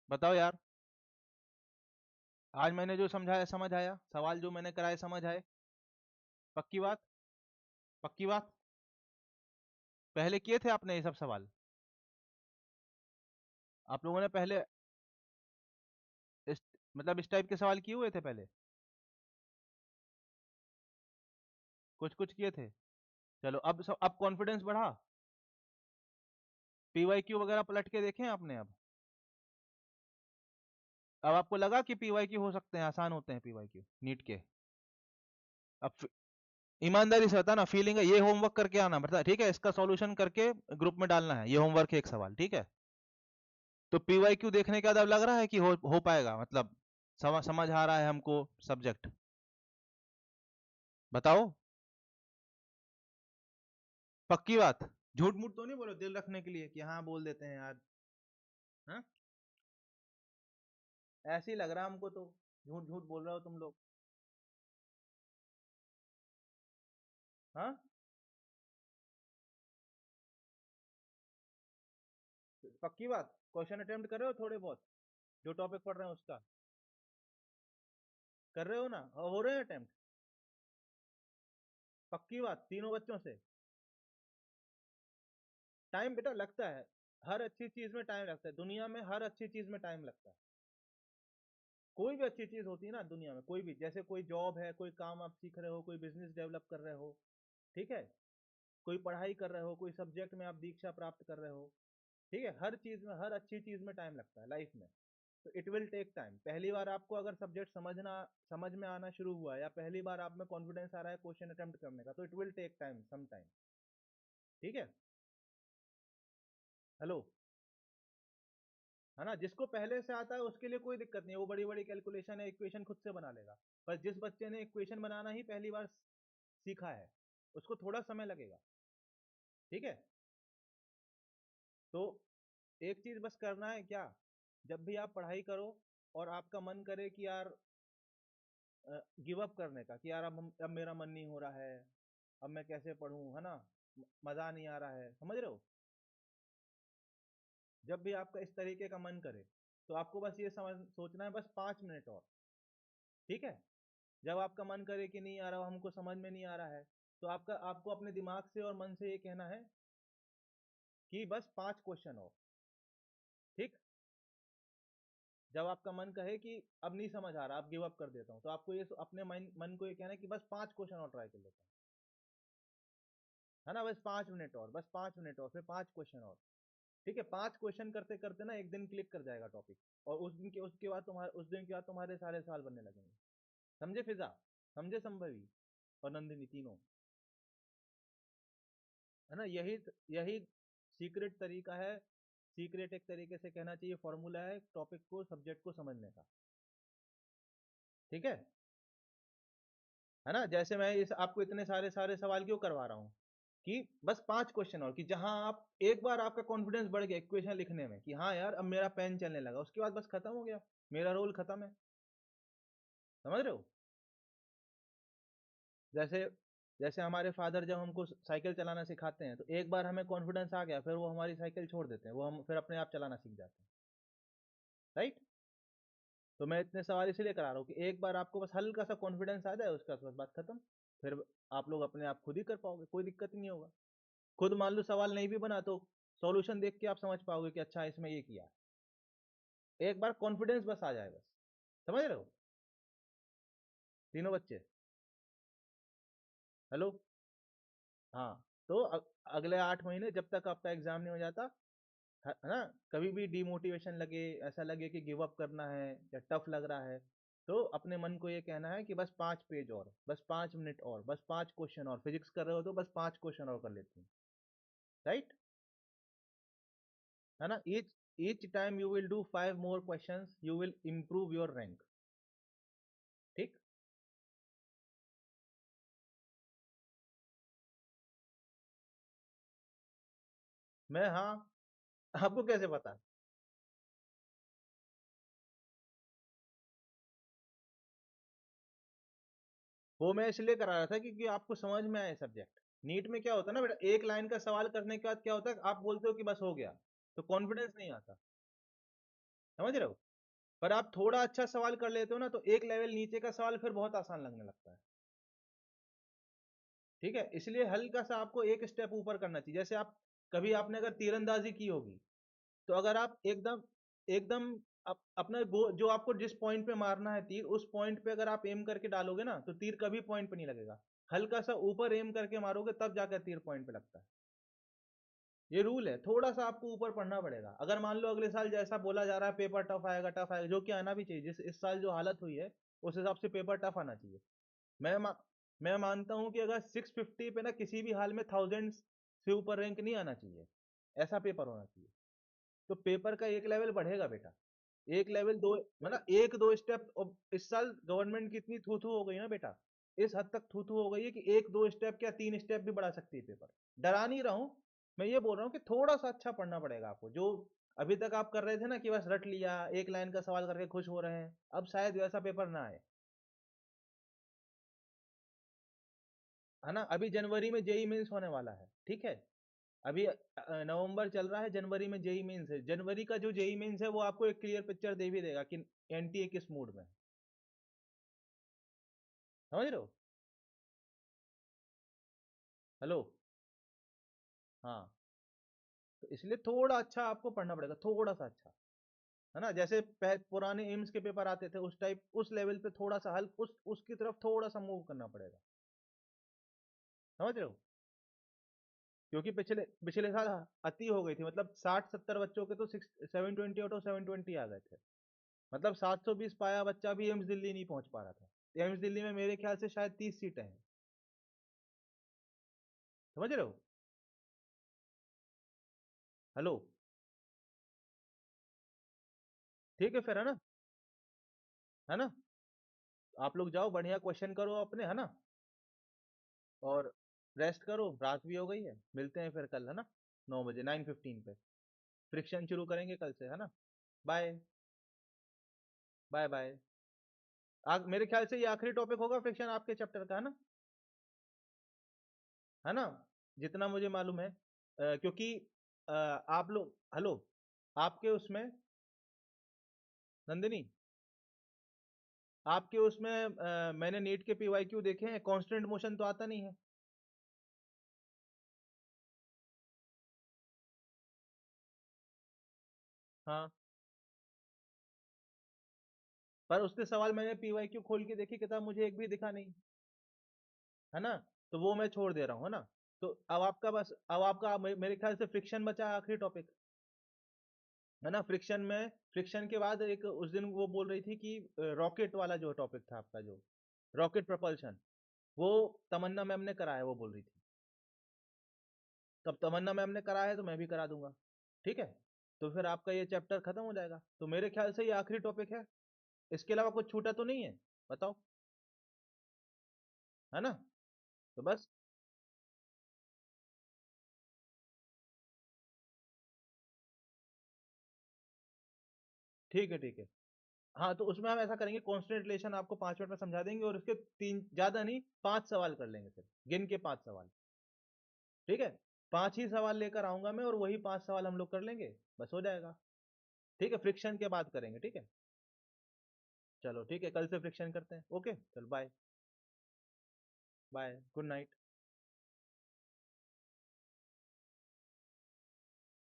Speaker 2: बताओ यार, आज मैंने जो समझाया समझ आया, सवाल जो मैंने कराए समझ आए? पक्की बात? पक्की बात? पहले किए थे आपने ये सब सवाल? आप लोगों ने पहले इस, मतलब इस टाइप के सवाल किए हुए थे पहले? कुछ कुछ किए थे। चलो, अब कॉन्फिडेंस बढ़ा। पीवाईक्यू वगैरह पलट के देखें आपने? अब आपको लगा कि पीवाईक्यू हो सकते हैं, आसान होते हैं पीवाईक्यू नीट के? अब ईमानदारी से बता ना, फीलिंग है, ये होमवर्क करके आना पड़ता है, ठीक है, इसका सॉल्यूशन करके ग्रुप में डालना है, ये होमवर्क है एक सवाल, ठीक है। तो पीवाईक्यू देखने के बाद अब लग रहा है कि हो पाएगा, मतलब समझ आ रहा है हमको सब्जेक्ट? बताओ, पक्की बात? झूठ मूठ तो नहीं बोलो दिल रखने के लिए कि हाँ बोल देते हैं यार? हाँ, ऐसे ही लग रहा है हमको तो, झूठ झूठ बोल रहे हो तुम लोग। हाँ, पक्की बात? क्वेश्चन अटेम्प्ट कर रहे हो थोड़े बहुत, जो टॉपिक पढ़ रहे हैं उसका? कर रहे हो ना, हो रहे हैं अटेम्प्ट? पक्की बात, तीनों बच्चों से? टाइम बेटा लगता है, हर अच्छी चीज में टाइम लगता है, दुनिया में हर अच्छी चीज में टाइम लगता है। कोई भी अच्छी चीज होती है ना दुनिया में, कोई भी, जैसे कोई जॉब है, कोई काम आप सीख रहे हो, कोई बिजनेस डेवलप कर रहे हो, ठीक है, कोई पढ़ाई कर रहे हो, कोई सब्जेक्ट में आप दीक्षा प्राप्त कर रहे हो, ठीक है, हर चीज में, हर अच्छी चीज में टाइम लगता है लाइफ में। तो इट विल टेक टाइम। पहली बार आपको अगर सब्जेक्ट समझ में आना शुरू हुआ, या पहली बार आप में कॉन्फिडेंस आ रहा है क्वेश्चन अटेम्प्ट करने का, तो it will take time, some time, ठीक है। हेलो, है ना, जिसको पहले से आता है उसके लिए कोई दिक्कत नहीं है, वो बड़ी बड़ी कैलकुलेशन है, इक्वेशन खुद से बना लेगा। पर जिस बच्चे ने इक्वेशन बनाना ही पहली बार सीखा है, उसको थोड़ा समय लगेगा, ठीक है। तो एक चीज बस करना है क्या, जब भी आप पढ़ाई करो और आपका मन करे कि यार गिव अप करने का, कि यार अब मेरा मन नहीं हो रहा है, अब मैं कैसे पढूं, है ना, मजा नहीं आ रहा है, समझ रहे हो? जब भी आपका इस तरीके का मन करे, तो आपको बस ये समझ सोचना है, बस 5 मिनट और, ठीक है। जब आपका मन करे कि नहीं आ रहा, हमको समझ में नहीं आ रहा है, तो आपको अपने दिमाग से और मन से ये कहना है कि बस 5 क्वेश्चन और, ठीक। जब आपका मन कहे कि अब नहीं समझ आ रहा, अब गिव अप कर देता हूँ, तो आपको ये अपने मन को ये कहना है कि बस 5 क्वेश्चन और ट्राई कर लेता हूँ, है ना, बस 5 मिनट और, बस 5 मिनट और, फिर 5 क्वेश्चन और, ठीक है। 5 क्वेश्चन करते करते ना एक दिन क्लिक कर जाएगा टॉपिक, और उसके बाद तुम्हारे सारे सवाल बनने लगेंगे। समझे फिजा? समझे संभवी और नंदिनी तीनों? है ना, यही यही सीक्रेट तरीका है, सीक्रेट एक तरीके से कहना चाहिए, फॉर्मूला है टॉपिक को, सब्जेक्ट को समझने का, ठीक है। है ना, जैसे मैं इस आपको इतने सारे सारे सवाल क्यों करवा रहा हूँ, कि बस 5 क्वेश्चन और, कि जहां आप एक बार आपका कॉन्फिडेंस बढ़ गया इक्वेशन लिखने में, कि हाँ यार अब मेरा पेन चलने लगा, उसके बाद बस खत्म हो गया, मेरा रोल खत्म है। समझ रहे हो? जैसे जैसे हमारे फादर जब हमको साइकिल चलाना सिखाते हैं, तो एक बार हमें कॉन्फिडेंस आ गया, फिर वो हमारी साइकिल छोड़ देते हैं, वो हम फिर अपने आप चलाना सीख जाते हैं, राइट। तो मैं इतने सवाल इसलिए करा रहा हूँ कि एक बार आपको बस हल्का सा कॉन्फिडेंस आ जाए, उसका बस बात खत्म, फिर आप लोग अपने आप खुद ही कर पाओगे, कोई दिक्कत ही नहीं होगा। खुद मान लो सवाल नहीं भी बना तो सॉल्यूशन देख के आप समझ पाओगे कि अच्छा इसमें ये किया। एक बार कॉन्फिडेंस बस आ जाए, बस। समझ रहे हो तीनों बच्चे? हेलो। हाँ। तो अगले 8 महीने जब तक आपका एग्जाम नहीं हो जाता, है ना, कभी भी डिमोटिवेशन लगे, ऐसा लगे कि गिव अप करना है या टफ लग रहा है, तो अपने मन को ये कहना है कि बस 5 पेज और, बस 5 मिनट और, बस 5 क्वेश्चन और। फिजिक्स कर रहे हो तो बस 5 क्वेश्चन और कर लेते हैं। राइट? है ना? Each time you will do 5 more questions, you will improve your rank. ठीक। मैं, हाँ। आपको कैसे पता? वो मैं इसलिए करा रहा था क्योंकि आपको समझ में आए सब्जेक्ट। नीट में क्या होता है ना बेटा, एक लाइन का सवाल करने के बाद क्या होता है, आप बोलते हो कि बस हो गया, तो कॉन्फिडेंस नहीं आता। समझ रहे हो? पर आप थोड़ा अच्छा सवाल कर लेते हो ना, तो एक लेवल नीचे का सवाल फिर बहुत आसान लगने लगता है। ठीक है, इसलिए हल्का सा आपको एक स्टेप ऊपर करना चाहिए। जैसे आप कभी आपने अगर तीरंदाजी की होगी, तो अगर आप एकदम एकदम अपना जो आपको जिस पॉइंट पे मारना है तीर, उस पॉइंट पे अगर आप एम करके डालोगे ना, तो तीर कभी पॉइंट पे नहीं लगेगा। हल्का सा ऊपर एम करके मारोगे तब जाकर तीर पॉइंट पे लगता है। ये रूल है, थोड़ा सा आपको ऊपर पढ़ना पड़ेगा। अगर मान लो अगले साल जैसा बोला जा रहा है पेपर टफ आएगा, टफ आएगा, जो कि आना भी चाहिए, जिस इस साल जो हालत हुई है उस हिसाब से पेपर टफ आना चाहिए। मैं मा, मैं मानता हूं कि अगर 650 पे ना किसी भी हाल में 1000 से ऊपर रैंक नहीं आना चाहिए, ऐसा पेपर होना चाहिए। तो पेपर का एक लेवल बढ़ेगा बेटा। एक लेवल दो, मतलब एक दो स्टेप। इस साल गवर्नमेंट की इतनी थू थू हो गई ना बेटा, इस हद तक थू थू हो गई है कि एक दो स्टेप क्या 3 स्टेप भी बढ़ा सकती है पेपर। डरा नहीं रहा हूं, मैं ये बोल रहा हूँ कि थोड़ा सा अच्छा पढ़ना पड़ेगा आपको। जो अभी तक आप कर रहे थे ना कि बस रट लिया, एक लाइन का सवाल करके खुश हो रहे हैं, अब शायद वैसा पेपर ना आए। है ना? अभी जनवरी में जेई मेंस होने वाला है, ठीक है? अभी नवंबर चल रहा है, जनवरी में जेई मेंस है। जनवरी का जो जेई मेंस है वो आपको एक क्लियर पिक्चर दे भी देगा कि एनटीए किस मूड में है। समझ रहे हो? हेलो। हाँ। तो इसलिए थोड़ा अच्छा आपको पढ़ना पड़ेगा, थोड़ा सा अच्छा। है ना? जैसे पुराने एम्स के पेपर आते थे उस टाइप, उस लेवल पे थोड़ा सा हल्क उसकी तरफ थोड़ा सा मूव करना पड़ेगा। समझ रहे हो? क्योंकि पिछले पिछले साल अति हो गई थी, मतलब 60-70 बच्चों के तो 720 आउट ऑफ 720 आ गए थे। मतलब 720 पाया बच्चा भी एम्स दिल्ली नहीं पहुंच पा रहा था। एम्स दिल्ली में मेरे ख्याल से शायद 30 सीटें हैं। समझ रहे हो? हेलो। ठीक है फिर, है ना? है ना? आप लोग जाओ, बढ़िया क्वेश्चन करो अपने, है ना? और रेस्ट करो, रात भी हो गई है। मिलते हैं फिर कल, है ना? 9 बजे, 9:15 पे फ्रिक्शन शुरू करेंगे कल से, है ना? बाय। Bye bye. मेरे ख्याल से ये आखिरी टॉपिक होगा फ्रिक्शन आपके चैप्टर का, है ना? है ना? जितना मुझे मालूम है, क्योंकि आप लोग, हेलो, आपके उसमें, नंदिनी, आपके उसमें मैंने नीट के पीवाईक्यू देखे हैं, कांस्टेंट मोशन तो आता नहीं है। हाँ। पर उसके सवाल मैंने पीवाईक्यू खोल के देखी किताब, मुझे एक भी दिखा नहीं। है ना? तो वो मैं छोड़ दे रहा हूँ, है ना? तो अब आपका मेरे ख्याल से फ्रिक्शन बचा है आखिरी टॉपिक। है ना? फ्रिक्शन के बाद एक उस दिन वो बोल रही थी कि रॉकेट वाला जो टॉपिक था आपका, जो रॉकेट प्रपल्शन, वो तमन्ना मैम ने करा है, वो बोल रही थी। तब तमन्ना मैम ने करा है तो मैं भी करा दूंगा। ठीक है? तो फिर आपका ये चैप्टर खत्म हो जाएगा। तो मेरे ख्याल से ये आखिरी टॉपिक है। इसके अलावा कुछ छूटा तो नहीं है? बताओ। है ना? तो बस। ठीक है, ठीक है। हाँ, तो उसमें हम ऐसा करेंगे, कॉन्स्टेंट रिलेशन आपको 5 मिनट में समझा देंगे, और उसके तीन, ज्यादा नहीं, 5 सवाल कर लेंगे फिर, गिन के 5 सवाल। ठीक है? 5 ही सवाल लेकर आऊंगा मैं, और वही 5 सवाल हम लोग कर लेंगे, बस हो जाएगा। ठीक है? फ्रिक्शन के बाद करेंगे, ठीक है? चलो ठीक है, कल से फ्रिक्शन करते हैं। ओके, चलो बाय। Bye, good night.